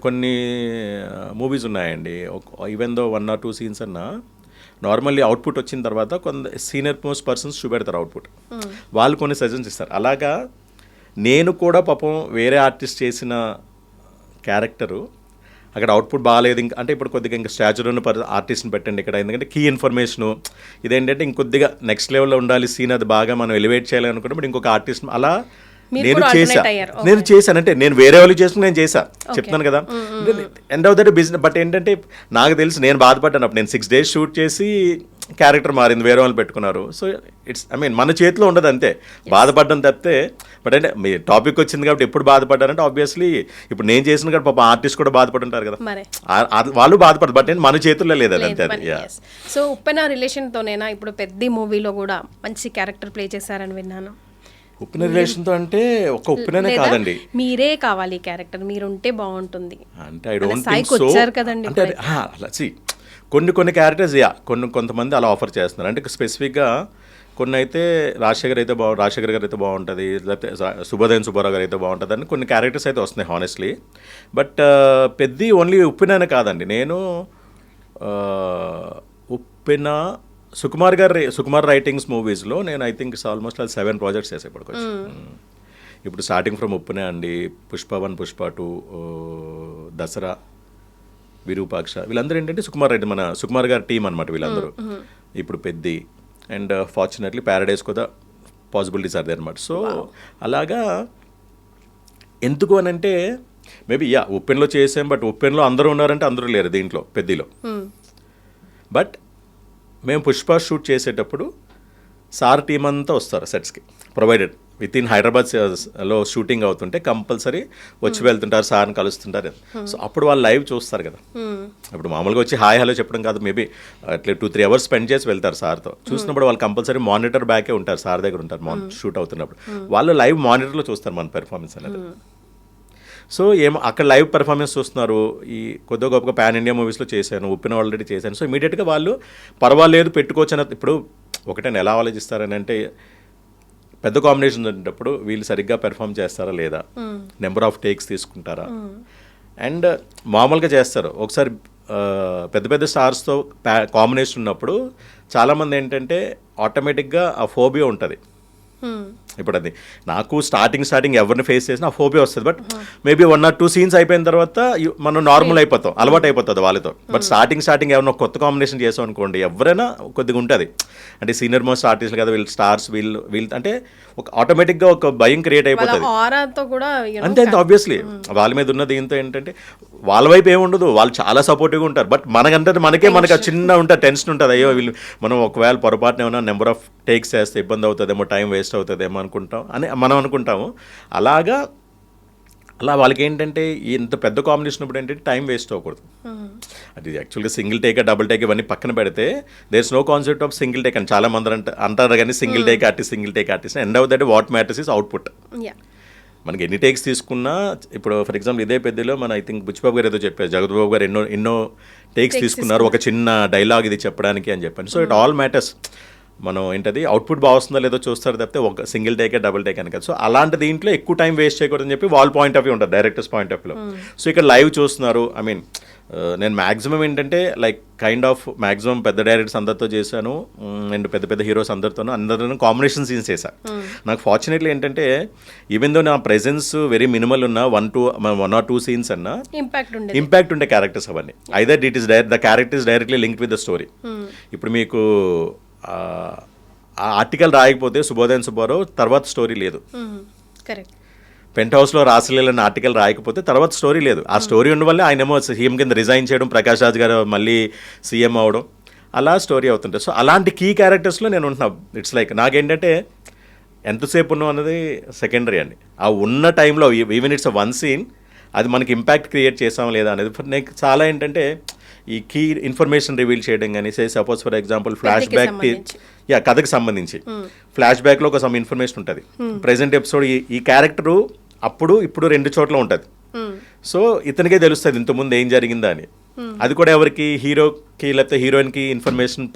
కొన్ని మూవీస్ ఉన్నాయండి, ఈవెన్ దో 1 or 2 scenes అన్నా నార్మల్లీ అవుట్పుట్ వచ్చిన తర్వాత కొంత సీనియర్ మోస్ట్ పర్సన్స్ చూపెడతారు అవుట్పుట్, వాళ్ళు కొన్ని సజెషన్స్ ఇస్తారు. అలాగా నేను కూడా పాపం వేరే ఆర్టిస్ట్ చేసిన క్యారెక్టరు అక్కడ అవుట్పుట్ బాగాలేదు ఇంకా అంటే ఇప్పుడు కొద్దిగా ఇంకా స్టాచ్యూర్ ఉన్న ఆర్టిస్ట్ని పెట్టండి ఇక్కడ, ఎందుకంటే కీ ఇన్ఫర్మేషను ఇదేంటంటే ఇంకొద్దిగా నెక్స్ట్ లెవెల్లో ఉండాలి సీన్, అది బాగా మనం ఎలివేట్ చేయాలి అనుకుంటే బట్ ఇంకొక ఆర్టిస్ట్ అలా మీరు నేను కూడా చేశా alternate అయ్యారు. నేను చేశానంటే నేను వేరే వాళ్ళు చేసుకుని నేను చేశా చెప్తున్నాను కదా end of the day business. But ఏంటంటే నాకు తెలుసు నేను బాధపడ్డాను అప్పుడు. నేను 6 days షూట్ చేసి క్యారెక్టర్ మారింది, వేరే వాళ్ళు పెట్టుకున్నారు. సో ఇట్స్ మన చేతిలో ఉండదు అంతే, బాధపడడం తప్పితే. బట్ అంటే మీ టాపిక్ వచ్చింది కాబట్టి ఎప్పుడు బాధపడ్డారంటే ఆబ్వియస్లీ ఇప్పుడు నేను చేసిన కాబట్టి పాప ఆర్టిస్ట్ కూడా బాధపడుంటారు కదా, మరే వాళ్ళు బాధపడదు. బట్ మన చేతుల్లో లేదు అది అంతే. అది సో ఉప్పెన రిలేషన్తోనేనా ఇప్పుడు పెద్ద మూవీలో కూడా మంచి క్యారెక్టర్ ప్లే చేశారని విన్నాను. ఉప్పిన రిలేషన్తో అంటే ఒక ఉప్పిననే లేదా కాదండి, మీరే కావాలి క్యారెక్టర్, మీరుంటే బాగుంటుంది అంటే ఐ డోంట్ థింక్ స్థాయికి సో. వచ్చారు కదండి అంటే అలా కొన్ని క్యారెక్టర్స్ కొంతమంది అలా ఆఫర్ చేస్తున్నారు. అంటే స్పెసిఫిక్గా కొన్ని అయితే రాజశేఖర్ గారు అయితే బాగుంటుంది, లేకపోతే శుభోదయం సుబ్బారావు గారు అయితే బాగుంటుంది అని కొన్ని క్యారెక్టర్స్ అయితే వస్తున్నాయి హానెస్ట్లీ. బట్ పెద్ద ఓన్లీ ఉప్పిననే కాదండి, నేను ఉప్పిన సుకుమార్ రైటింగ్స్ మూవీస్లో నేను ఐ థింక్ ఆల్మోస్ట్ 7 projects చేసే ఇప్పటికొచ్చి. ఇప్పుడు స్టార్టింగ్ ఫ్రమ్ ఉప్పినే అండి, పుష్ప 1, పుష్ప 2, దసరా, విరూపాక్ష, వీళ్ళందరూ ఏంటంటే సుకుమార్ గారి టీం అనమాట వీళ్ళందరూ. ఇప్పుడు పెద్ది అండ్ ఫార్చునేట్లీ ప్యారడైజ్ కూడా పాసిబిలిటీస్ అదే అనమాట. సో అలాగా ఎందుకు అని అంటే మేబీ ఉప్పెన్లో చేసాం, బట్ ఉప్పెన్లో అందరూ ఉన్నారంటే అందరూ లేరు దీంట్లో పెద్దిలో. బట్ మేము పుష్ప షూట్ చేసేటప్పుడు సార్ టీం అంతా వస్తారు సెట్స్కి, ప్రొవైడెడ్ విత్ ఇన్ హైదరాబాద్లో షూటింగ్ అవుతుంటే కంపల్సరీ వచ్చి వెళ్తుంటారు, సార్ని కలుస్తుంటారు. సో అప్పుడు వాళ్ళు లైవ్ చూస్తారు కదా. ఇప్పుడు మామూలుగా వచ్చి హాయ్ హలో చెప్పడం కాదు, మేబీ అట్లా 2-3 hours స్పెండ్ చేసి వెళ్తారు సార్తో. చూసినప్పుడు వాళ్ళు కంపల్సరీ మానిటర్ బ్యాకే ఉంటారు, సార్ దగ్గర ఉంటారు షూట్ అవుతున్నప్పుడు. వాళ్ళు లైవ్ మానిటర్లో చూస్తారు మన పెర్ఫార్మెన్స్ అనేది. సో అక్కడ లైవ్ పెర్ఫార్మెన్స్ చూస్తున్నారు. ఈ కొద్దిగా గొప్పగా పాన్ ఇండియా మూవీస్లో చేశాను, ఉప్పిన ఆల్రెడీ చేశాను. సో ఇమీడియట్గా వాళ్ళు పర్వాలేదు పెట్టుకోవచ్చు అని. ఇప్పుడు ఒకటే ఎలా ఆలోచిస్తారని అంటే పెద్ద కాంబినేషన్ ఉన్నప్పుడు వీళ్ళు సరిగ్గా పెర్ఫామ్ చేస్తారా లేదా, నెంబర్ ఆఫ్ టేక్స్ తీసుకుంటారా, అండ్ మామూలుగా చేస్తారు. ఒకసారి పెద్ద స్టార్స్తో కాంబినేషన్ ఉన్నప్పుడు చాలామంది ఏంటంటే ఆటోమేటిక్గా ఆ ఫోబియా ఉంటుంది. ఇప్పుడు అది నాకు స్టార్టింగ్ ఎవరిని ఫేస్ చేసినా ఆ ఫోబియా వస్తుంది. బట్ మేబీ 1 or 2 scenes అయిపోయిన తర్వాత మనం నార్మల్ అయిపోతాం, అలవాటు అయిపోతుంది వాళ్ళతో. బట్ స్టార్టింగ్ ఎవరైనా కొత్త కాంబినేషన్ చేసాం అనుకోండి, ఎవరైనా కొద్దిగా ఉంటుంది. అంటే సీనియర్ మోస్ట్ ఆర్టిస్టులు కదా వీళ్ళు, స్టార్స్ వీళ్ళు అంటే ఒక ఆటోమేటిక్గా ఒక భయం క్రియేట్ అయిపోతుంది అంతే. ఆబ్వియస్లీ వాళ్ళ మీద ఉన్న దీంతో ఏంటంటే వాళ్ళ వైపు ఏముండదు, వాళ్ళు చాలా సపోర్టివ్గా ఉంటారు. బట్ మనకు చిన్న ఉంటుంది, టెన్షన్ ఉంటుంది. అయ్యో వీళ్ళు మనం ఒకవేళ పొరపాటున ఏమైనా నెంబర్ ఆఫ్ టేక్స్ చేస్తే ఇబ్బంది అవుతుందేమో, టైం వేస్ట్ అవుతుందేమో మనం అనుకుంటాము. అలా వాళ్ళకి ఏంటంటే ఇంత పెద్ద కాంబినేషన్ ఇప్పుడు ఏంటంటే టైం వేస్ట్ అవ్వకూడదు. అది యాక్చువల్గా సింగిల్ టేక్, డబుల్ టేక్ ఇవన్నీ పక్కన పెడితే there is no concept of single take అని చాలా మంది అంటారు. కానీ single take artist end of that what matters is output. మనకి ఎన్ని టేక్స్ తీసుకున్నా, ఇప్పుడు ఫర్ ఎగ్జాంపుల్ ఇదే పెద్దలో మన ఐ థింక్ బుచ్చిబాబు గారు ఏదో చెప్పారు, జగద్బాబు గారు ఎన్నో టేక్స్ తీసుకున్నారు ఒక చిన్న డైలాగ్ ఇది చెప్పడానికి అని చెప్పాను. So it all matters. మనం ఏంటది అవుట్పుట్ బాగా వస్తుందో లేదో చూస్తారు తప్పితే ఒక సింగిల్ టేకే డబుల్ టేక్ అని కదా. సో అలాంటి దీంట్లో ఎక్కువ టైం వేస్ట్ చేయకూడదని చెప్పి వాళ్ళ పాయింట్ ఆఫ్ వ్యూ ఉంటుంది, డైరెక్టర్స్ పాయింట్ ఆఫ్ వ్యూలో. సో ఇక్కడ లైవ్ చూస్తున్నారు. ఐ మీన్ నేను మ్యాక్సిమం ఏంటంటే లైక్ కైండ్ ఆఫ్ మ్యాక్సిమం పెద్ద డైరెక్టర్స్ అందరితో చేశాను, అండ్ పెద్ద హీరోస్ అందరితో కాంబినేషన్ సీన్స్ చేశాను. నాకు ఫార్చునేట్లీ ఏంటంటే ఈవెన్ దో నా ప్రెజెన్స్ వెరీ మినిమల్ ఉన్న 1 or 2 scenes అన్నా ఇంపాక్ట్ ఉండే క్యారెక్టర్స్ అవన్నీ. Either it is the character is directly link with the story. ఇప్పుడు మీకు ఆ ఆర్టికల్ రాయకపోతే శుభోదయం సుబ్బారావు తర్వాత స్టోరీ లేదు. పెంట్ హౌస్లో రాసలేని ఆర్టికల్ రాయకపోతే తర్వాత స్టోరీ లేదు. ఆ స్టోరీ ఉండడం వల్ల ఆయనేమో సీఎం కింద రిజైన్ చేయడం, ప్రకాష్ రాజ్ గారు మళ్ళీ సీఎం అవడం, అలా స్టోరీ అవుతుంటాయి. సో అలాంటి కీ క్యారెక్టర్స్లో నేను ఉంటున్నా. ఇట్స్ లైక్ నాకేంటంటే ఎంతసేపు ఉన్నాం అన్నది సెకండరీ అండి. ఆ ఉన్న టైంలో ఈవెన్ ఇట్స్ 1 scene అది మనకి ఇంపాక్ట్ క్రియేట్ చేసాం లేదా అనేది. నాకు చాలా ఏంటంటే ఈ కీ ఇన్ఫర్మేషన్ రివీల్ చేయడం కానీ, suppose for example flash back కథకు సంబంధించి ఫ్లాష్ బ్యాక్లో ఒక సమ్ ఇన్ఫర్మేషన్ ఉంటుంది. ప్రెజెంట్ ఎపిసోడ్ ఈ క్యారెక్టరు ఇప్పుడు 2 చోట్ల ఉంటుంది. సో ఇతనికే తెలుస్తుంది ఇంతకుముందు ఏం జరిగిందా అని. అది కూడా ఎవరికి, హీరోకి లేకపోతే హీరోయిన్కి ఇన్ఫర్మేషన్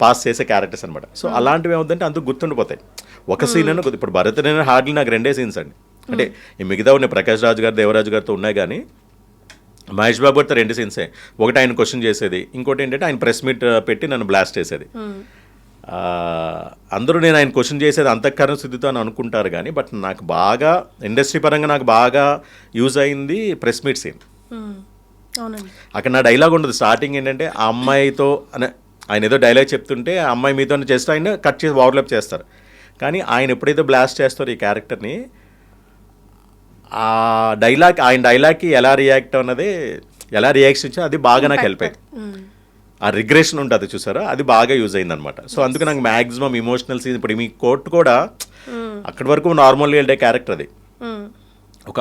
పాస్ చేసే క్యారెక్టర్స్ అనమాట. సో అలాంటివి ఏమవుతుందంటే అందుకు గుర్తుండిపోతాయి. ఒక సీన్ అని ఇప్పుడు భరత్ నేను హార్డ్లీ నాకు 2 scenes అండి. అంటే ఈ మిగతా ఉన్నాయి, ప్రకాష్ రాజ్ గారు, దేవరాజు గారితో ఉన్నాయి. కానీ మహేష్ బాబు గారితో 2 scenes. ఒకటి ఆయన క్వశ్చన్ చేసేది, ఇంకోటి ఏంటంటే ఆయన ప్రెస్ మీట్ పెట్టి నన్ను బ్లాస్ట్ చేసేది. అందరూ నేను ఆయన క్వశ్చన్ చేసేది అంతఃకరణ శుద్ధితో అని అనుకుంటారు కానీ, బట్ నాకు బాగా ఇండస్ట్రీ పరంగా నాకు బాగా యూజ్ అయింది ప్రెస్ మీట్ సీన్. అక్కడ నా డైలాగ్ ఉండదు. స్టార్టింగ్ ఏంటంటే ఆ అమ్మాయితో ఆయన ఏదో డైలాగ్ చెప్తుంటే ఆ అమ్మాయి మీతో చేస్తే ఆయన కట్ చేసి ఓవర్లాప్ చేస్తారు. కానీ ఆయన ఎప్పుడైతే బ్లాస్ట్ చేస్తారో ఈ క్యారెక్టర్ని, ఆ ఆయన డైలాగ్కి ఎలా రియాక్ట్ అన్నది ఎలా రియాక్షన్ ఇచ్చా అది బాగా నాకు హెల్ప్ అయింది. ఆ రిగ్రెషన్ ఉంటుంది చూసారా, అది బాగా యూజ్ అయింది అనమాట. సో అందుకు నాకు మ్యాక్సిమం ఇమోషనల్ సీన్, ఇప్పుడు మీ కోర్ట్ కూడా అక్కడి వరకు నార్మల్ ఉండే క్యారెక్టర్ అది.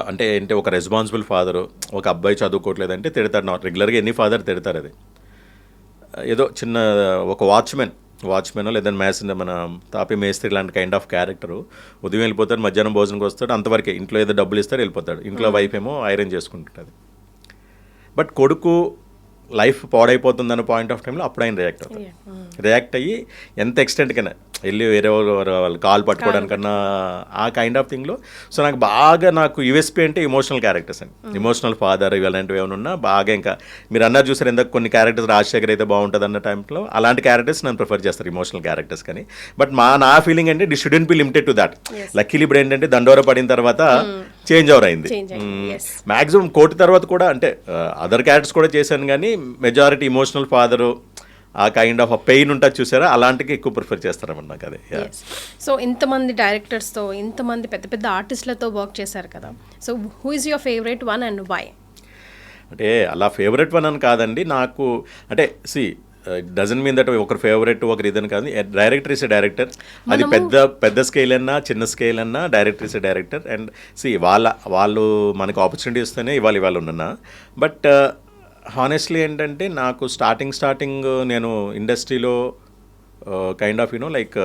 అంటే ఒక రెస్పాన్సిబుల్ ఫాదరు, ఒక అబ్బాయి చదువుకోవట్లేదంటే తిడతాడు, రెగ్యులర్గా ఎన్ని ఫాదర్ తిడతారు. అది ఏదో చిన్న ఒక వాచ్మెన్ లేదంటే మన తాపి మేస్త్రి లాంటి కైండ్ ఆఫ్ క్యారెక్టరు. ఉదయం వెళ్ళిపోతాడు, మధ్యాహ్నం భోజనంకి వస్తాడు, అంతవరకే. ఇంట్లో ఏదో డబ్బులు ఇస్తాడు, వెళ్ళిపోతాడు. ఇంట్లో వైఫ్ ఏమో ఐరన్ చేసుకుంటుంది. బట్ కొడుకు లైఫ్ పాడైపోతుందన్న పాయింట్ ఆఫ్ టైంలో అప్పుడు ఆయన రియాక్ట్ అయ్యి ఎంత ఎక్స్టెంట్కైనా వెళ్ళి వేరే వాళ్ళు కాల్ పట్టుకోవడానికన్నా ఆ కైండ్ ఆఫ్ థింగ్లో. సో నాకు యూఎస్పీ అంటే ఇమోషనల్ క్యారెక్టర్స్ అండి. ఇమోషనల్ ఫాదర్ ఇలాంటివి ఏమైనా ఉన్నా బాగా, ఇంకా మీరు అన్నారు చూసారు ఎందుకు కొన్ని క్యారెక్టర్స్ రాజశేఖర్ అయితే బాగుంటుంది అన్న టైంలో అలాంటి క్యారెక్టర్స్ నన్ను ప్రిఫర్ చేస్తారు, ఇమోషనల్ క్యారెక్టర్స్. కానీ బట్ నా ఫీలింగ్ అంటే it shouldn't be limited to that. Luckily ఇప్పుడు ఏంటంటే దండోర పడిన తర్వాత చేంజ్ ఓవర్ అయింది. మ్యాక్సిమం కోర్టు తర్వాత కూడా అంటే అదర్ క్యారెక్టర్స్ కూడా చేశాను, కానీ మెజారిటీ ఇమోషనల్ ఫాదరు ఆ కైండ్ ఆఫ్ పెయిన్ ఉంటుంది చూసారా, అలాంటికి ఎక్కువ ప్రిఫర్ చేస్తారన్నమాట నాకు అదే. సో ఇంతమంది డైరెక్టర్స్తో, ఇంతమంది పెద్ద పెద్ద ఆర్టిస్టులతో వర్క్ చేశారు కదా, so who is your favourite one and why? అంటే అలా ఫేవరెట్ వన్ అని కాదండి నాకు. అంటే డజన్ మీన్ దట్ ఒకరు ఫేవరెట్ ఒకరు ఇదని కాదు. Director is a director. అది పెద్ద స్కేల్ అన్నా చిన్న స్కేల్ అన్నా director is a director. And వాళ్ళు మనకు ఆపర్చునిటీ ఇస్తేనే ఇవాళ ఉన్నా. బట్ హానెస్ట్లీ ఏంటంటే నాకు స్టార్టింగ్ నేను ఇండస్ట్రీలో kind of like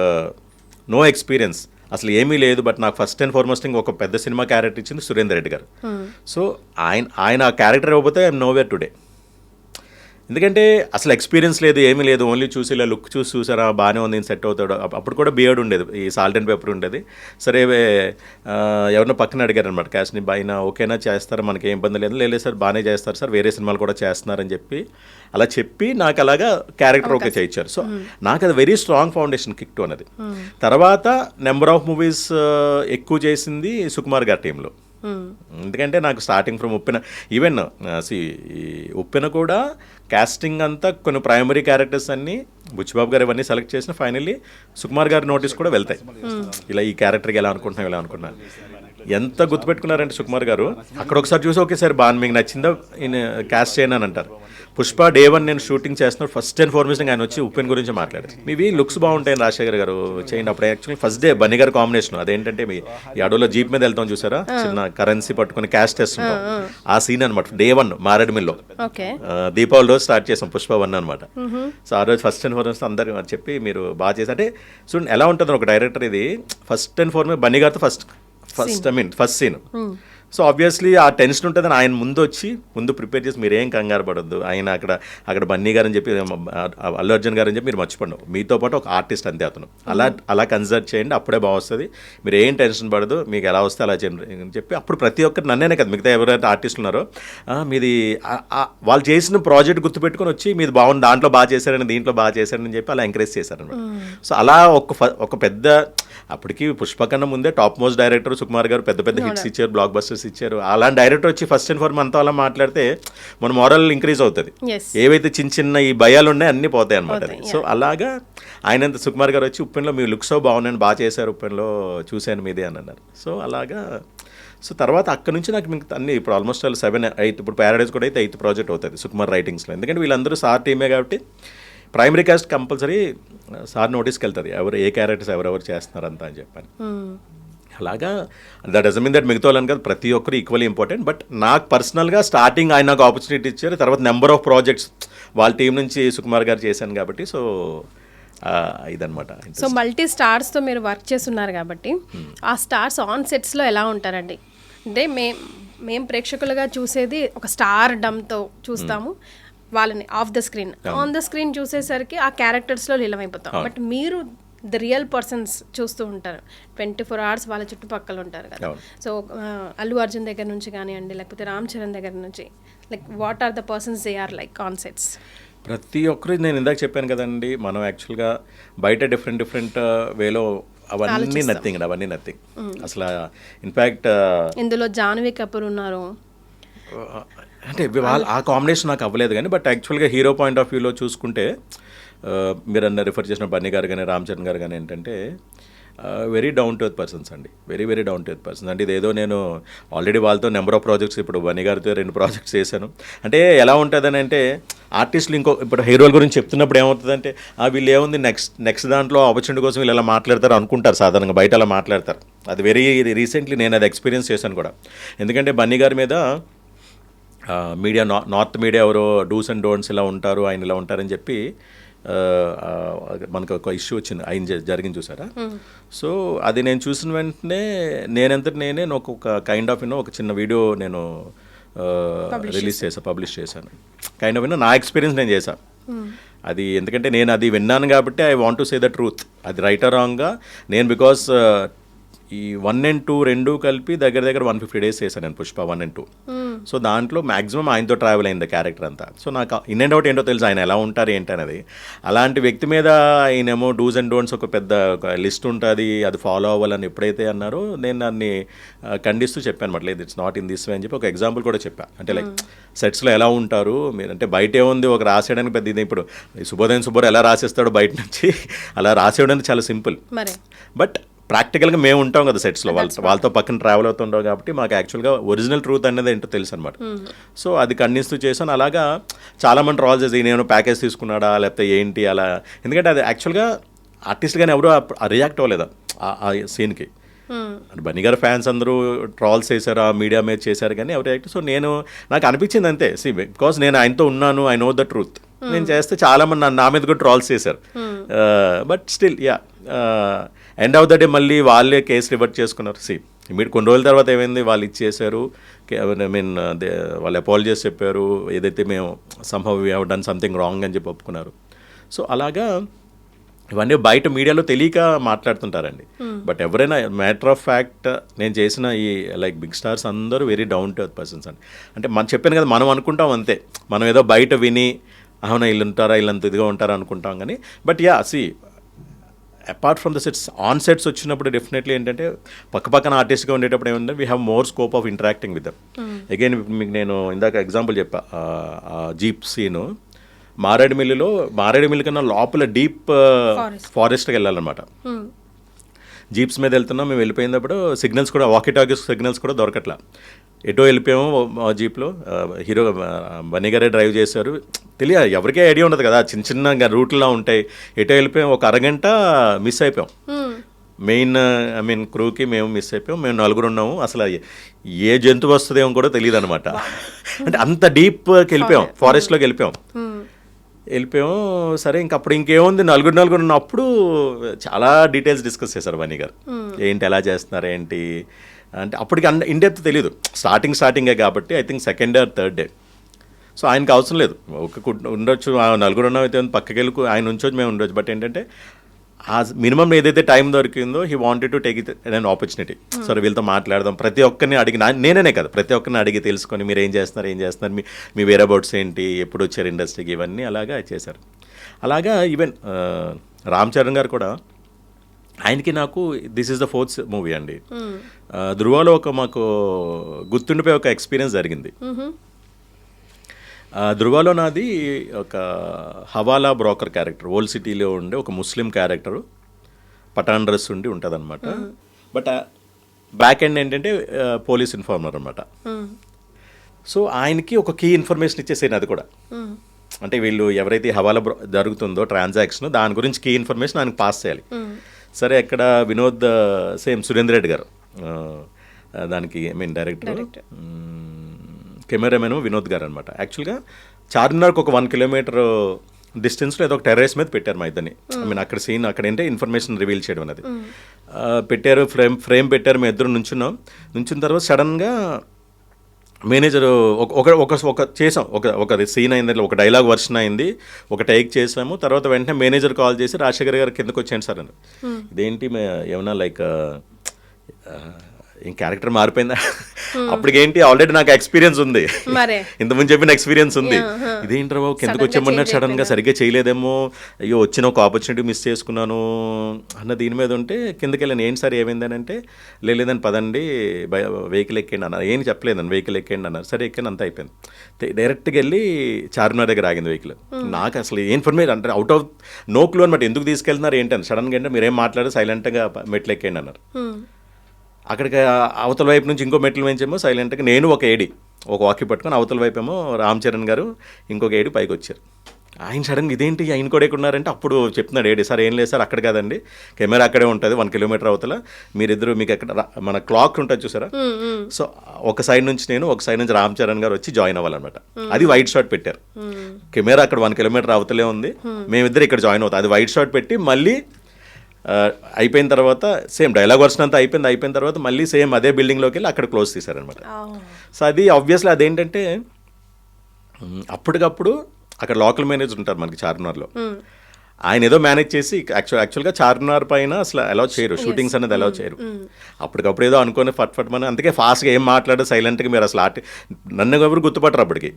no experience అసలు ఏమీ లేదు. బట్ నాకు ఫస్ట్ అండ్ ఫార్మోస్ట్ ఒక పెద్ద సినిమా క్యారెక్టర్ ఇచ్చింది సురేందర్ రెడ్డి గారు. సో ఆయన ఆ క్యారెక్టర్ ఇవ్వకపోతే ఐఎమ్ నోవేర్ టుడే. ఎందుకంటే అసలు ఎక్స్పీరియన్స్ లేదు, ఏమీ లేదు. ఓన్లీ చూసి ఇలా లుక్ చూసారా బాగానే ఉంది, సెట్ అవుతాడు. అప్పుడు కూడా బియర్డ్ ఉండేది, ఈ సాల్ట్ అండ్ పేపర్ ఉండేది. సరే ఎవరినో పక్కన అడిగారు అనమాట క్యాస్ట్ని, బాయినా ఓకేనా చేస్తారా, మనకి ఏం ఇబ్బంది లేదు సార్ బాగానే చేస్తారు సార్, వేరే సినిమాలు కూడా చేస్తున్నారని చెప్పి నాకు అలాగా క్యారెక్టర్ ఓకే చేయించారు. సో నాకు అది very strong foundation kick to అన్నది. తర్వాత నెంబర్ ఆఫ్ మూవీస్ ఎక్కువ చేసింది సుకుమార్ గారి టీంలో. ఎందుకంటే నాకు స్టార్టింగ్ ఫ్రమ్ ఉప్పెన, ఈవెన్ ఉప్పెన కూడా కాస్టింగ్ అంతా కొన్ని ప్రైమరీ క్యారెక్టర్స్ అన్నీ బుచ్చిబాబు గారు ఇవన్నీ సెలెక్ట్ చేసిన ఫైనల్లీ సుకుమార్ గారి నోటీస్ కూడా వెళ్తాయి. ఇలా ఈ క్యారెక్టర్కి ఎలా అనుకుంటున్నాను ఎంత గుర్తుపెట్టుకున్నారంటే సుకుమార్ గారు అక్కడ ఒకసారి చూసి ఓకేసారి బాగా మీకు నచ్చిందా క్యాస్ట్ చేయను అని అంటారు. పుష్ప డే 1 నేను షూటింగ్ చేస్తున్నాడు, ఫస్ట్ అండ్ ఫార్మోస్ట్ ఆయన వచ్చి ఉప్పెన్ గురించి మాట్లాడారు. మీవి లుక్స్ బాగుంటాయని రాజశేఖర్ గారు చేయండి. అప్పుడు యాక్చువల్లీ ఫస్ట్ డే బన్నీ గారు కాంబినేషన్ అదేంటంటే ఈ అడవులో జీప్ మీద వెళ్తాం చూసారా, చిన్న కరెన్సీ పట్టుకుని క్యాష్ చేస్తుంటాం, ఆ సీన్ అనమాట. డే 1 మారేడుమిల్లో దీపావళి రోజు స్టార్ట్ చేసాం పుష్ప 1 అనమాట. సో ఆ రోజు ఫస్ట్ అండ్ ఫార్మోస్ట్ అందరు చెప్పి మీరు బాగా చేసి అంటే చూడండి ఎలా ఉంటుంది ఒక డైరెక్టర్. ఇది ఫస్ట్ అండ్ ఫార్మోస్ట్ బన్నీ గారితో ఫస్ట్ సీన్. సో ఆబ్వియస్లీ ఆ టెన్షన్ ఉంటుందని ఆయన ముందు ప్రిపేర్ చేసి మీరేం కంగారు పడొద్దు, ఆయన అక్కడ బన్నీ గారు అని చెప్పి అల్లు అర్జున్ గారు అని చెప్పి మీరు మర్చిపోండి, మీతో పాటు ఒక ఆర్టిస్ట్ అంతే అతను, అలా కన్సిడర్ చేయండి, అప్పుడే బాగొస్తుంది, మీరు ఏం టెన్షన్ పడదు, మీకు ఎలా వస్తే అలా చేయండి అని చెప్పి అప్పుడు ప్రతి ఒక్కరు నన్నేనే కదా మిగతా ఎవరైతే ఆర్టిస్టులు ఉన్నారో మీది వాళ్ళు చేసిన ప్రాజెక్ట్ గుర్తుపెట్టుకొని వచ్చి మీది బాగుంది, దాంట్లో బాగా చేశారని దీంట్లో బాగా చేశారని చెప్పి అలా ఎంకరేజ్ చేశారనమాట. సో అలా ఒక పెద్ద అప్పటికి పుష్ప కన్నా ముందే టాప్ మోస్ట్ డైరెక్టర్ సుకుమార్ గారు పెద్ద హిట్స్ ఇచ్చారు, బ్లాక్ బస్టర్స్ ఇచ్చారు. అలాంటి డైరెక్టర్ వచ్చి ఫస్ట్ అండ్ ఫార్మోస్ట్ అంతా అలా మాట్లాడితే మన మోరల్ ఇంక్రీజ్ అవుతుంది. ఏవైతే చిన్న ఈ భయాలు ఉన్నాయి అన్నీ పోతాయి అనమాట. సో అలాగా ఆయనంత సుకుమార్ గారు వచ్చి ఉప్పెన్లో మీ లుక్స్ బాగున్నాయని బాగా చేశారు, ఉప్పెన్లో చూశాను మీదే అని అన్నారు. సో అలాగా సో తర్వాత అక్కడ నుంచి నాకు మీకు అన్ని ఇప్పుడు ఆల్మోస్ట్ 7, 8 ఇప్పుడు ప్యారడైజ్ కూడా అయితే 8th ప్రాజెక్ట్ అవుతుంది సుకుమార్ రైటింగ్స్లో. ఎందుకంటే వీళ్ళందరూ సార్ టీమే కాబట్టి ప్రైమరీ కాస్ట్ కంపల్సరీ సార్ నోటీస్కి వెళ్తుంది ఏ క్యారెక్టర్స్ ఎవరెవరు చేస్తున్నారంతా అని చెప్పాను. అలాగా దట్ డజంట్ మీన్ దట్ మిగతా వాళ్ళని కాదు, ప్రతి ఒక్కరు ఈక్వల్లీ ఇంపార్టెంట్. బట్ నాకు పర్సనల్గా స్టార్టింగ్ ఆయన నాకు ఆపర్చునిటీ ఇచ్చారు, తర్వాత నెంబర్ ఆఫ్ ప్రాజెక్ట్స్ వాళ్ళ టీం నుంచి సుకుమార్ గారు చేశాను కాబట్టి సో ఇదనమాట. సో మల్టీ స్టార్స్తో మీరు వర్క్ చేస్తున్నారు కాబట్టి ఆ స్టార్స్ ఆన్ సెట్స్లో ఎలా ఉంటారండి? అంటే మేము ప్రేక్షకులుగా చూసేది ఒక స్టార్ డమ్తో చూస్తాము వాళ్ళని of the screen, on the screen చూసేసరికి ఆ క్యారెక్టర్స్లో లీలమైపోతాం. బట్ మీరు ద రియల్ పర్సన్స్ చూస్తూ ఉంటారు, 24 hours వాళ్ళ చుట్టుపక్కల ఉంటారు కదా. సో అల్లు అర్జున్ దగ్గర నుంచి కానివ్వండి, లేకపోతే రామ్ చరణ్ దగ్గర నుంచి, like what are the persons they are like on sets? ప్రతి ఒక్కరు నేను ఇందాక చెప్పాను కదండి, మనం యాక్చువల్గా బయట డిఫరెంట్ వేలో అవన్నీ నథింగ్ అసలు. ఇన్ఫ్యాక్ట్ ఇందులో జాన్వీ కపూర్ ఉన్నారు అంటే ఆ కాంబినేషన్ నాకు అవ్వలేదు కానీ బట్ యాక్చువల్గా హీరో పాయింట్ ఆఫ్ వ్యూలో చూసుకుంటే మీరు రిఫర్ చేసిన బన్నీ గారు కానీ రామ్ చరణ్ గారు కానీ ఏంటంటే very down to earth persons అండి, very very down to earth persons. అంటే ఇదేదో నేను ఆల్రెడీ వాళ్ళతో నెంబర్ ఆఫ్ ప్రాజెక్ట్స్, ఇప్పుడు బన్నీ గారితో 2 ప్రాజెక్ట్స్ చేశాను. అంటే ఎలా ఉంటుందని అంటే ఆర్టిస్టులు ఇప్పుడు హీరోల గురించి చెప్తున్నప్పుడు ఏమవుతుందంటే వీళ్ళు ఏముంది నెక్స్ట్ దాంట్లో ఆపర్చునిటీ కోసం వీళ్ళు ఎలా మాట్లాడతారు అనుకుంటారు, సాధారణంగా బయట అలా మాట్లాడతారు. అది వెరీ రీసెంట్లీ నేను అది ఎక్స్పీరియన్స్ చేశాను కూడా. ఎందుకంటే బన్నీ గారి మీద మీడియా నార్త్ మీడియా ఎవరో డూస్ అండ్ డోంట్స్ ఇలా ఉంటారు, ఆయన ఇలా ఉంటారని చెప్పి మనకు ఒక ఇష్యూ వచ్చింది, ఆయన జరిగింది చూసారా. సో అది నేను చూసిన వెంటనే నేనే ఒక కైండ్ ఆఫ్ ఒక చిన్న వీడియో నేను పబ్లిష్ చేశాను. కైండ్ ఆఫ్ నా ఎక్స్పీరియన్స్ నేను చేశాను అది. ఎందుకంటే నేను అది విన్నాను కాబట్టి I want to say the truth. అది రైట్ ఆర్ రాంగ్గా నేను బికాస్ ఈ 1 and 2 రెండు కలిపి దగ్గర 150 days చేశాను నేను పుష్ప 1 and 2. సో దాంట్లో మ్యాక్సిమం ఆయనతో ట్రావెల్ అయింది క్యారెక్టర్ అంతా. సో నాకు ఇన్ అండ్ అవుట్ ఏంటో తెలుసు ఆయన ఎలా ఉంటారు ఏంటనేది. అలాంటి వ్యక్తి మీద ఆయనేమో డూస్ అండ్ డోంట్స్ ఒక పెద్ద లిస్ట్ ఉంటుంది, అది ఫాలో అవ్వాలని ఎప్పుడైతే అన్నారో నేను దాన్ని ఖండిస్తూ చెప్పాను అనమాట. లేదు it's not in this way అని చెప్పి ఒక ఎగ్జాంపుల్ కూడా చెప్పాను. అంటే లైక్ సెట్స్లో ఎలా ఉంటారు మీరు, అంటే బయట ఏముంది ఒక రాసేయడానికి పెద్ద ఇది. ఇప్పుడు శుభోదయం సుబ్బోరు ఎలా రాసేస్తాడు బయట నుంచి, అలా రాసేయడానికి చాలా సింపుల్. బట్ ప్రాక్టికల్గా మేము ఉంటాం కదా సెట్స్లో, వాళ్ళతో పక్కన ట్రావెల్ అవుతుంటాం కాబట్టి మాకు యాక్చువల్గా ఒరిజినల్ ట్రూత్ అనేది ఏంటో తెలుసు అనమాట. సో అది ఖండిస్తూ చేశాను. అలాగా చాలామంది ట్రాల్ చేసి నేను ప్యాకేజ్ తీసుకున్నాడా లేకపోతే ఏంటి అలా. ఎందుకంటే అది యాక్చువల్గా ఆర్టిస్ట్ కానీ ఎవరు రియాక్ట్ అవ్వలేదు ఆ సీన్కి. బన్నీ గారు ఫ్యాన్స్ అందరూ ట్రాల్స్ చేశారు, ఆ మీడియా మీద చేశారు కానీ ఎవరు రియాక్ట్. సో నాకు అనిపించింది అంతే, బికాస్ నేను ఆయనతో ఉన్నాను, ఐ నో ద ట్రూత్. నేను చేస్తే చాలామంది నా మీద కూడా ట్రాల్స్ చేశారు. But still end of the day మళ్ళీ వాళ్ళే కేసు రివర్ట్ చేసుకున్నారు. మీరు కొన్ని రోజుల తర్వాత ఏమైంది, వాళ్ళు ఇచ్చేసారు. ఐ మీన్ వాళ్ళు అపాలజీస్ చెప్పారు, ఏదైతే మేము somehow we have done something wrong అని చెప్పి ఒప్పుకున్నారు. సో అలాగా ఇవన్నీ బయట మీడియాలో తెలియక మాట్లాడుతుంటారండి. బట్ ఎవరైనా మ్యాటర్ ఆఫ్ ఫ్యాక్ట్ నేను చేసిన ఈ లైక్ బిగ్ స్టార్స్ అందరూ very down to earth persons అండి. అంటే మనం చెప్పాను కదా, మనం అనుకుంటాం అంతే, మనం ఏదో బయట విని అవునా వీళ్ళు ఉంటారా వీళ్ళంత ఇదిగా ఉంటారా అనుకుంటాం కానీ. But apart from the sets, on sets వచ్చినప్పుడు డెఫినెట్లీ ఏంటంటే పక్కన ఆర్టిస్ట్గా ఉండేటప్పుడు ఏమంటే we have more scope of interacting with them. Again మీకు నేను ఇందాక ఎగ్జాంపుల్ చెప్పా, జీప్ సీను మారేడుమిల్లి కన్నా లోపల డీప్ ఫారెస్ట్కి వెళ్ళాలన్నమాట. జీప్స్ మీద వెళ్తున్నాం, మేము వెళ్ళిపోయినప్పుడు సిగ్నల్స్ కూడా, వాకీ టాకీస్ సిగ్నల్స్ కూడా దొరకట్లా. ఎటో వెళ్ళిపోయాము జీప్లో, హీరో బన్నీ గారే డ్రైవ్ చేశారు. ఎవరికీ ఐడియా ఉండదు కదా, చిన్న రూట్లో ఉంటాయి. ఎటో వెళ్ళిపోయాం, ఒక అరగంట మిస్ అయిపోయాం. మెయిన్ క్రూకి మేము మిస్ అయిపోయాం. మేము 4 ఉన్నాము, అసలు ఏ జంతువు వస్తుందేమో కూడా తెలియదు అనమాట. అంటే అంత డీప్కి వెళ్ళిపోయాం, ఫారెస్ట్లోకి వెళ్ళిపోయాం. సరే అప్పుడు ఇంకేముంది, 4 ఉన్నప్పుడు చాలా డీటెయిల్స్ డిస్కస్ చేశారు బన్నీ గారు. ఏంటి ఎలా చేస్తున్నారు ఏంటి అంటే అప్పటికి ఇన్-డెప్త్ తెలియదు, స్టార్టింగే కాబట్టి I think 2nd or 3rd day. So ఆయనకి అవసరం లేదు, ఉండొచ్చు 4 ఉన్నాం అయితే పక్కకి వెళ్ళి ఆయన ఉంచొచ్చు, మేము ఉండొచ్చు. బట్ ఏంటంటే ఆ మినిమం ఏదైతే టైం దొరికిందో he wanted to take it an opportunity. సరే వీళ్ళతో మాట్లాడదాం, ప్రతి ఒక్కరిని అడిగి, నేనే కదా ప్రతి ఒక్కరిని అడిగి తెలుసుకొని మీరు ఏం చేస్తున్నారు మీ వేర్ అబౌట్స్ ఏంటి, ఎప్పుడు వచ్చారు ఇండస్ట్రీకి, ఇవన్నీ అలాగా చేశారు. అలాగా ఈవెన్ రామ్ చరణ్ గారు కూడా, ఆయనకి నాకు this is the 4th movie అండి. ధృవలో మాకు గుర్తుండిపోయే ఒక ఎక్స్పీరియన్స్ జరిగింది. ధృవలో నాది ఒక హవాలా బ్రోకర్ క్యారెక్టర్, ఓల్డ్ సిటీలో ఉండే ఒక ముస్లిం క్యారెక్టరు, పఠాన్ డ్రెస్ ఉండి ఉంటుంది అనమాట. బట్ బ్యాక్ ఎండ్ ఏంటంటే పోలీస్ ఇన్ఫార్మర్ అనమాట. సో ఆయనకి ఒక కీ ఇన్ఫర్మేషన్ ఇచ్చేసాను. అది కూడా అంటే వీళ్ళు ఎవరైతే హవాలా జరుగుతుందో ట్రాన్సాక్షన్, దాని గురించి కీ ఇన్ఫర్మేషన్ ఆయనకు పాస్ చేయాలి. సరే అక్కడ వినోద్ సురేందర్ రెడ్డి గారు దానికి డైరెక్టర్, కెమెరామెన్ వినోద్ గారు అనమాట. యాక్చువల్గా చార్మినార్కి ఒక 1 kilometer డిస్టెన్స్లో ఏదో ఒక టెర్రస్ మీద పెట్టారు మా ఇద్దరిని. అక్కడ సీన్ అక్కడ ఏంటంటే ఇన్ఫర్మేషన్ రివీల్ చేయడం అనేది పెట్టారు. ఫ్రేమ్ పెట్టారు, మేము ఇద్దరు నుంచిన తర్వాత సడన్గా మేనేజర్ ఒక సీన్ అయింది, ఒక డైలాగ్ వర్షన్ అయింది, ఒక టేక్ చేసాము. తర్వాత వెంటనే మేనేజర్ కాల్ చేసి రాజశేఖర్ గారు కిందకు వచ్చాను సార్ అని. ఇదేంటి ఏమన్నా లైక్ ఏం క్యారెక్టర్ మారిపోయిందా అప్పటికేంటి ఆల్రెడీ నాకు ఎక్స్పీరియన్స్ ఉంది మరే ఇంతకుముందు చెప్పిన ఎక్స్పీరియన్స్ ఉంది ఇదేంటి బాబు కిందకు వచ్చేమన్నా సడన్గా సరిగ్గా చేయలేదేమో అయ్యో వచ్చిన ఒక ఆపర్చునిటీ మిస్ చేసుకున్నాను అన్న దీని మీద ఉంటే కిందకి వెళ్ళాను ఏంటి సార్ ఏమైందని అంటే లేదని పదండి వెహికల్ ఎక్కండి అన్నారు ఏం చెప్పలేదని వెహికల్ ఎక్కండి అన్నారు సరే ఎక్కాను అంతా అయిపోయింది డైరెక్ట్గా వెళ్ళి చార్మినార్ దగ్గర ఆగింది వెహికల్ నాకు అసలు ఏ ఇన్ఫర్మేషన్ అంటే అవుట్ ఆఫ్ నో క్లూ అనమాట ఎందుకు తీసుకెళ్తున్నారు ఏంటని సడన్గా అంటే మీరేం మాట్లాడారు సైలెంట్గా మెట్లు ఎక్కండి అన్నారు అక్కడికి అవతల వైపు నుంచి ఇంకో మెట్లు వేయించేమో సైలెంట్గా నేను ఒక ఏడి ఒక వాకి పట్టుకొని అవతల వైపు ఏమో రామ్ చరణ్ గారు ఇంకొక ఏడి పైకి వచ్చారు ఆయన సడన్గా ఇదేంటి ఆయన కూడా ఉన్నారంటే అప్పుడు చెప్తున్నాడు ఏడి సార్ ఏం లేదు సార్ అక్కడ కాదండి కెమెరా అక్కడే ఉంటుంది 1 కిలోమీటర్ అవతల మీరిద్దరు మీకు ఎక్కడ మన క్లాక్ ఉంటుంది చూసారా సో ఒక సైడ్ నుంచి నేను ఒక సైడ్ నుంచి రామ్ చరణ్ గారు వచ్చి జాయిన్ అవ్వాలన్నమాట అది వైట్ షాట్ పెట్టారు కెమెరా అక్కడ 1 కిలోమీటర్ అవతలే ఉంది మేమిద్దరు ఇక్కడ జాయిన్ అవుతాం అది వైట్ షాట్ పెట్టి మళ్ళీ అయిపోయిన తర్వాత సేమ్ డైలాగ్ వర్షన్ అంతా అయిపోయిన తర్వాత మళ్ళీ సేమ్ అదే బిల్డింగ్లోకి వెళ్ళి అక్కడ క్లోజ్ తీశారనమాట సో అది ఆబ్వియస్లీ అదేంటంటే అప్పటికప్పుడు అక్కడ లోకల్ మేనేజర్ ఉంటారు మనకి చార్మినార్లో ఆయన ఏదో మేనేజ్ చేసి యాక్చువల్గా చార్మినార్ పైన అసలు అలౌ చేయరు షూటింగ్స్ అనేది అలౌ చేయరు అప్పటికప్పుడు ఏదో అనుకుని ఫట్ మన అందుకే ఫాస్ట్గా ఏం మాట్లాడారు సైలెంట్గా మీరు అసలు నన్ను ఎవరు గుర్తుపట్టరు అప్పటికి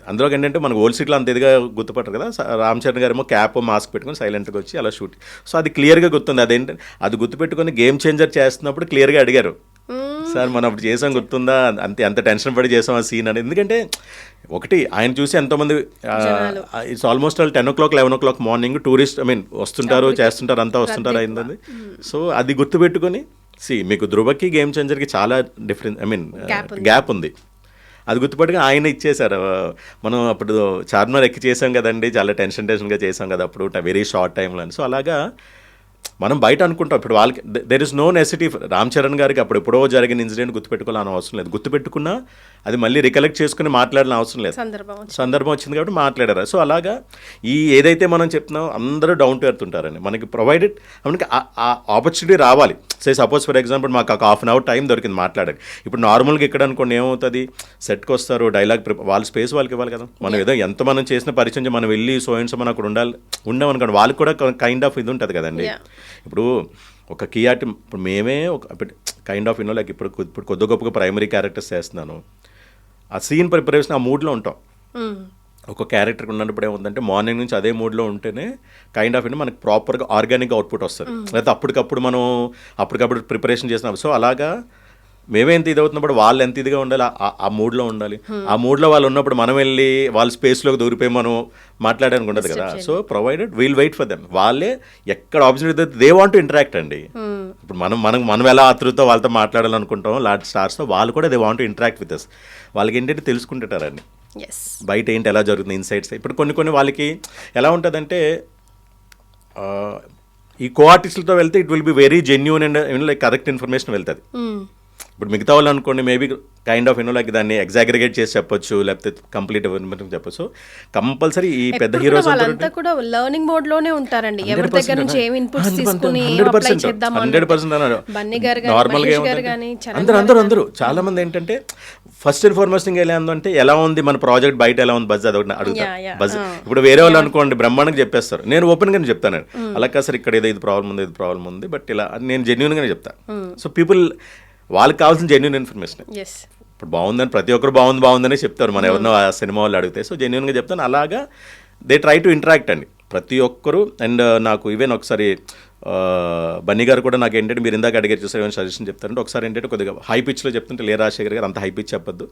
అందులోకి ఏంటంటే మనకు ఓల్డ్ సీట్లో అంత ఇదిగా గుర్తుపట్టరు కదా రామ్ చరణ్ గారు ఏమో క్యాప్ మాస్క్ పెట్టుకొని సైలెంట్గా వచ్చి అలా షూటింగ్ సో అది క్లియర్గా గుర్తుంది అదేంటంటే అది గుర్తుపెట్టుకొని గేమ్ చేంజర్ చేస్తున్నప్పుడు క్లియర్గా అడిగారు సార్ మనం అప్పుడు చేసాం గుర్తుందా అంత టెన్షన్ పడి చేసాం ఆ సీన్ అని ఎందుకంటే ఒకటి ఆయన చూసి ఎంతోమంది it's almost 10 o'clock 11 o'clock morning tourist వస్తుంటారు చేస్తుంటారు అంతా వస్తుంటారు అయింది సో అది గుర్తుపెట్టుకొని మీకు ధృవకి గేమ్ చేంజర్కి చాలా డిఫరెన్స్ గ్యాప్ ఉంది అది గుర్తుపట్టుగా ఆయన ఇచ్చేశారు మనం అప్పుడు చార్మినార్ ఎక్కి చేసాం కదండి చాలా టెన్షన్గా చేసాం కదా అప్పుడు వెరీ షార్ట్ టైంలో అని సో అలాగా మనం బయట అనుకుంటాం ఇప్పుడు వాళ్ళకి there is no necessity Ram Charan గారికి అప్పుడు ఎప్పుడో జరిగిన ఇన్సిడెంట్ గుర్తుపెట్టుకోవాలని అవసరం లేదు గుర్తుపెట్టుకున్నా అది మళ్ళీ రికలెక్ట్ చేసుకుని మాట్లాడాలని అవసరం లేదు సందర్భం వచ్చింది కాబట్టి మాట్లాడారు సో అలాగా ఈ ఏదైతే మనం చెప్తున్నాం అందరూ డౌన్ టు ఎర్త్ ఉంటారండి మనకి ప్రొవైడెడ్ మనకి ఆ ఆపర్చునిటీ రావాలి సపోజ్ ఫర్ ఎగ్జాంపుల్ మాకు ఒక 1/2 hour టైం దొరికింది మాట్లాడాలి ఇప్పుడు నార్మల్గా ఇక్కడ అనుకోండి ఏమవుతుంది సెట్కి వస్తారు డైలాగ్ వాళ్ళ స్పేస్ వాళ్ళకి ఇవ్వాలి కదా మనం ఏదో ఎంత మనం చేసిన పరిచయం మనం వెళ్ళి సో మనం అక్కడ ఉండమనుకోండి వాళ్ళకి కూడా కైండ్ ఆఫ్ ఇది ఉంటుంది కదండి ఇప్పుడు ఒక కీ ఆర్ట్ ఇప్పుడు మేమే ఒక కైండ్ ఆఫ్ లైక్ ఇప్పుడు కొద్ది గొప్పగా ప్రైమరీ క్యారెక్టర్స్ చేస్తున్నాను ఆ సీన్ ప్రిపరేషన్ ఆ మూడ్లో ఉంటాం ఒక క్యారెక్టర్కి ఉన్నప్పుడు ఏముందంటే మార్నింగ్ నుంచి అదే మూడ్లో ఉంటేనే కైండ్ ఆఫ్ మనకి ప్రాపర్గా ఆర్గానిక్గా అవుట్పుట్ వస్తుంది లేకపోతే అప్పటికప్పుడు ప్రిపరేషన్ చేసినప్పుడు సో అలాగా మేమే ఎంత ఇది అవుతున్నప్పుడు వాళ్ళు ఎంత ఇదిగా ఉండాలి ఆ మూడ్లో ఉండాలి ఆ మూడ్లో వాళ్ళు ఉన్నప్పుడు మనం వెళ్ళి వాళ్ళ స్పేస్లోకి దూరిపోయి మనం మాట్లాడడానికి ఉండదు కదా so provided we'll wait for them వాళ్ళే ఎక్కడ opportunity they want to interact అండి ఇప్పుడు మనం ఎలా ఆతృతో వాళ్ళతో మాట్లాడాలనుకుంటాం లార్జ్ స్టార్స్తో వాళ్ళు కూడా they want to interact with us వాళ్ళకి ఏంటంటే తెలుసుకుంటారండి బయట ఏంటి ఎలా జరుగుతుంది ఇన్సైట్స్ ఇప్పుడు కొన్ని వాళ్ళకి ఎలా ఉంటుందంటే ఈ కో ఆర్టిస్టులతో వెళ్తే it will be very genuine and like correct information వెళ్తుంది ఇప్పుడు మిగతా వాళ్ళు అనుకోండి మేబీ కైండ్ ఆఫ్ లైక్ దాన్ని ఎగ్జాగరిగేట్ చేసి చెప్పొచ్చు లేకపోతే కంప్లీట్ చెప్పొచ్చు కంపల్సరీ ఈ పెద్ద హీరోస్ వాళ్ళంతా కూడా లెర్నింగ్ మోడ్ లోనే ఉంటారండి ఎవరి దగ్గర నుంచి ఏం ఇన్పుట్స్ తీసుకుని అప్లై చేద్దాం 100% బన్నీ గారు గాని అందరూ చాలా మంది ఏంటంటే ఫస్ట్ అండ్ ఫార్మోస్ట్ థింగ్ ఎలా ఉందంటే ఎలా ఉంది మన ప్రాజెక్ట్ బయట ఎలా ఉంది బజ్ అదొకటి అడుగుతారు బజ్ ఇప్పుడు వేరే వాళ్ళు అనుకోండి బ్రహ్మాండంగా చెప్పేస్తారు నేను ఓపెన్ గానే చెప్తాను అలా కాదు సార్ ఇక్కడ ఏదో ఇది ప్రాబ్లం ఉంది బట్ ఇలా నేను జెన్యూన్ గానే చెప్తాను సో పీపుల్ వాళ్ళకి కావాల్సిన జెన్యూన్ ఇన్ఫర్మేషన్ ఇప్పుడు బాగుందని ప్రతి ఒక్కరు బాగుందనే చెప్తారు మనం ఎవరినో ఆ సినిమా వాళ్ళు అడిగితే సో జెన్యూన్గా చెప్తాను అలాగా దే ట్రై టు ఇంటరాక్ట్ అండి ప్రతి ఒక్కరు అండ్ నాకు ఈవెన్ ఒకసారి బన్నీ గారు కూడా నాకు ఏంటంటే మీరు ఇందాక అడిగారు చూసారు ఏమైనా సజెషన్ చెప్తారంటే ఒకసారి ఏంటంటే కొద్దిగా హై పిచ్లో చెప్తుంటే లే రాజశేఖర్ గారు అంత హై పిచ్ చెప్పొద్దు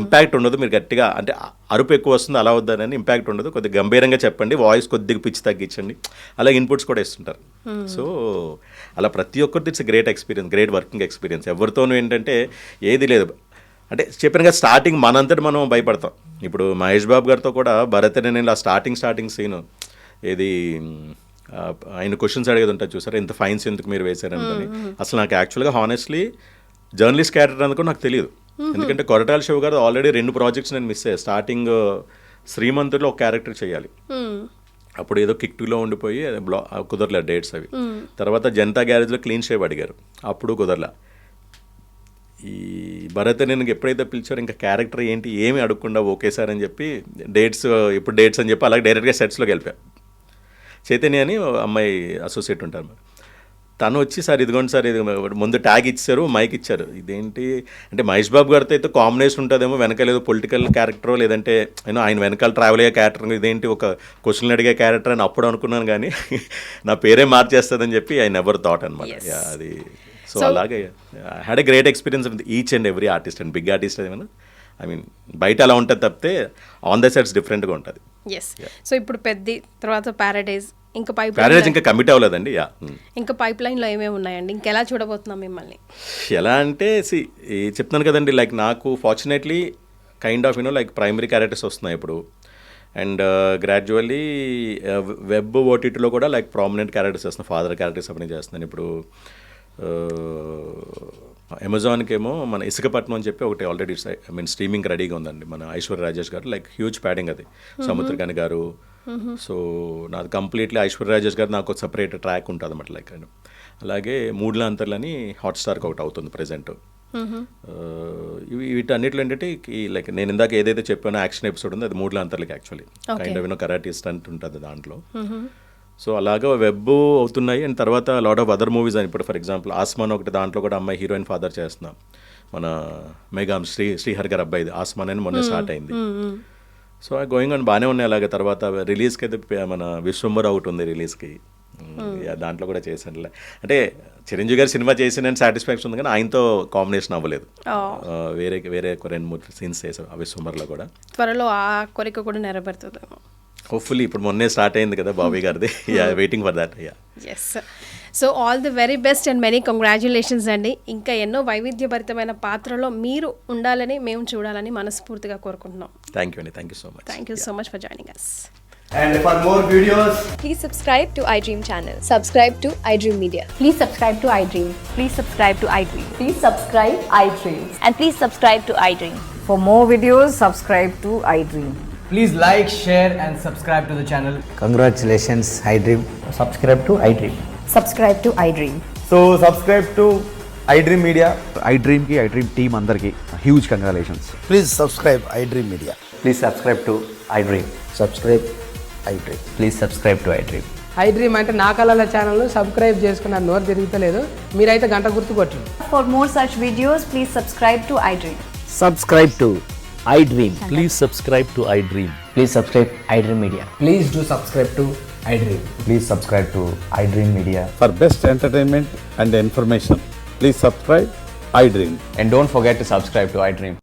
ఇంపాక్ట్ ఉండదు మీరు గట్టిగా అంటే అరుపు ఎక్కువ వస్తుంది అలా వద్దని ఇంపాక్ట్ ఉండదు కొద్దిగా గంభీరంగా చెప్పండి వాయిస్ కొద్దిగా పిచ్ తగ్గించండి అలా ఇన్పుట్స్ కూడా ఇస్తుంటారు సో అలా ప్రతి ఒక్కరిది it's great experience great working experience ఎవరితోనూ ఏంటంటే ఏది లేదు అంటే చెప్పినగా స్టార్టింగ్ మనంతటి మనం భయపడతాం ఇప్పుడు మహేష్ బాబు గారితో కూడా భరత్ అనే నేను ఆ స్టార్టింగ్ సీను ఏది ఆయన క్వశ్చన్స్ అడిగేది ఉంటుంది చూసారా ఇంత ఫైన్స్ ఎందుకు మీరు వేశారని అసలు నాకు యాక్చువల్గా హానెస్ట్లీ జర్నలిస్ట్ క్యారెక్టర్ అందుకు నాకు తెలియదు ఎందుకంటే కొరటాల శివ గారు ఆల్రెడీ 2 ప్రాజెక్ట్స్ నేను మిస్ అయ్యాను స్టార్టింగ్ శ్రీమంతుడిలో ఒక క్యారెక్టర్ చేయాలి అప్పుడు ఏదో కిక్లో ఉండిపోయి కుదరలే డేట్స్ అవి తర్వాత జనతా గ్యారేజ్లో క్లీన్ షేవ్ అడిగారు అప్పుడు కుదరలా ఈ భరత్ నేను ఎప్పుడైతే పిలిచారో ఇంకా క్యారెక్టర్ ఏంటి ఏమి అడగకుండా ఓకే సార్ అని చెప్పి డేట్స్ అని చెప్పి అలాగే డైరెక్ట్గా సెట్స్లోకి వెళ్ళిపోయాను చైతన్య అని అమ్మాయి అసోసియేట్ ఉంటారు తను వచ్చి సార్ ఇదిగోండి సార్ ఇది ముందు ట్యాగ్ ఇచ్చారు, మైక్ ఇచ్చారు. ఇదేంటి అంటే మహేష్ బాబు గారితో అయితే కాంబినేషన్ ఉంటుందేమో, వెనకాల ఏదో పొలిటికల్ క్యారెక్టర్ లేదంటే నేను ఆయన వెనకాల ట్రావెల్ అయ్యే క్యారెక్టర్, ఇదేంటి ఒక క్వశ్చన్ అడిగే క్యారెక్టర్ అని అప్పుడు అనుకున్నాను. కానీ నా పేరే మార్చేస్తుందని చెప్పి ఐ నెవర్ థాట్ అనమాట. అది సో అలాగే had a great experience with each and every artist and big artist ఏమైనా. ఐ మీన్ బయట అలా ఉంటుంది తప్పితే ఆన్ ద సెట్స్ డిఫరెంట్గా ఉంటుంది. ఎస్. సో ఇప్పుడు పెద్ది తర్వాత ప్యారడైజ్, ఇంకా ప్యారడైజ్ ఇంకా కమిట్ అవ్వలేదండి. ఇంకా పైప్ లైన్లో ఏమేమి ఉన్నాయండి? ఇంకెలా చూడబోతున్నాం మిమ్మల్ని? ఎలా అంటే చెప్తున్నాను కదండి, లైక్ నాకు fortunately kind of like primary characters వస్తున్నాయి ఇప్పుడు. అండ్ గ్రాడ్యువల్లీ వెబ్ ఓటీటీలో కూడా లైక్ ప్రామినెంట్ క్యారెక్టర్స్ వస్తున్నాయి, ఫాదర్ క్యారెక్టర్స్ అప్పుడు చేస్తున్నాను. ఇప్పుడు అమెజాన్కి ఏమో మన ఇసుకపట్నం అని చెప్పి ఒకటి ఆల్రెడీ ఐ మీన్ స్ట్రీమింగ్ రెడీగా ఉందండి. మన ఐశ్వర్య రాజేష్ గారు లైక్ హ్యూజ్ ప్యాడింగ్ అది, సముద్రకాని గారు. సో నాది కంప్లీట్లీ ఐశ్వర్య రాజేష్ గారు నాకు ఒక సపరేట్ ట్రాక్ ఉంటుంది అన్నమాట. లైక్ అలాగే మూడ్ల అంతర్లని హాట్స్టార్కి ఒకటి అవుతుంది ప్రజెంట్. వీటన్నిటిలో ఏంటంటే లైక్ నేను ఇందాక ఏదైతే చెప్పానో యాక్షన్ ఎపిసోడ్ ఉందో అది మూడ్ల అంతర్లకి actually kind of karate stunt ఉంటుంది దాంట్లో. సో అలాగా వెబ్ అవుతున్నాయి. అండ్ తర్వాత లాట్ ఆఫ్ అదర్ మూవీస్ అని ఇప్పుడు ఫర్ ఎగ్జాంపుల్ ఆస్మాన్ ఒకటి, దాంట్లో కూడా అమ్మాయి హీరోయిన్ ఫాదర్ చేస్తున్నాం. మన మెగామ్ శ్రీహర్ గారు అబ్బాయిది ఆస్మాన్ అని మొన్న స్టార్ట్ అయింది. సో గోయింగ్ ఆన్ బాగానే ఉన్నాయి. అలాగే తర్వాత రిలీజ్కి అయితే మన విశ్వంబర్ ఒకటి ఉంది రిలీజ్కి, దాంట్లో కూడా చేశాను. అంటే చిరంజీవి గారు సినిమా చేసి నేను సాటిస్ఫాక్షన్ ఉంది కానీ ఆయనతో కాంబినేషన్ అవ్వలేదు. వేరే 2-3 సీన్స్ చేశారు ఆ విశ్వంబర్లో కూడా. త్వరలో ఆ కోరిక కూడా నెరవేరుతుందేమో హోప్ఫుల్లీ. ఇప్పుడు మొన్నే స్టార్ట్ అయింది కదా బాబీ గారిది, waiting for that. Yes. So all the very best and many congratulations అండి. ఇంకా ఎన్నో వైవిధ్యభరితమైన పాత్రలో మీరు ఉండాలని, మేము చూడాలని మనస్ఫూర్తిగా కోరుకుంటున్నాం. థ్యాంక్ యూ అండి. Thank you so much. Thank you so much for joining us. And for more videos, Please subscribe to iDream channel. Subscribe to iDream Media. Please subscribe to iDream. Please subscribe to iDream. Please subscribe iDream. And please subscribe to iDream. For more videos, subscribe to iDream. please like, share and subscribe to the channel. Congratulations, iDream. Subscribe to iDream. Subscribe to iDream. So subscribe to iDream Media. iDream ki iDream team andarki huge congratulations. Please subscribe iDream Media. Please subscribe to iDream. Subscribe iDream. Please subscribe to iDream. iDream అంటే నా కళల channel subscribe చేసుకున్న నోరు తిరుగుతలేదు, మీరైతే గంట గుర్తు కొట్టండి. For more such videos, please subscribe to iDream. Subscribe to iDream. Please subscribe to iDream. Please subscribe iDream Media. Please do subscribe to iDream. Please subscribe to iDream Media. For best entertainment and information, please subscribe iDream. And don't forget to subscribe to iDream.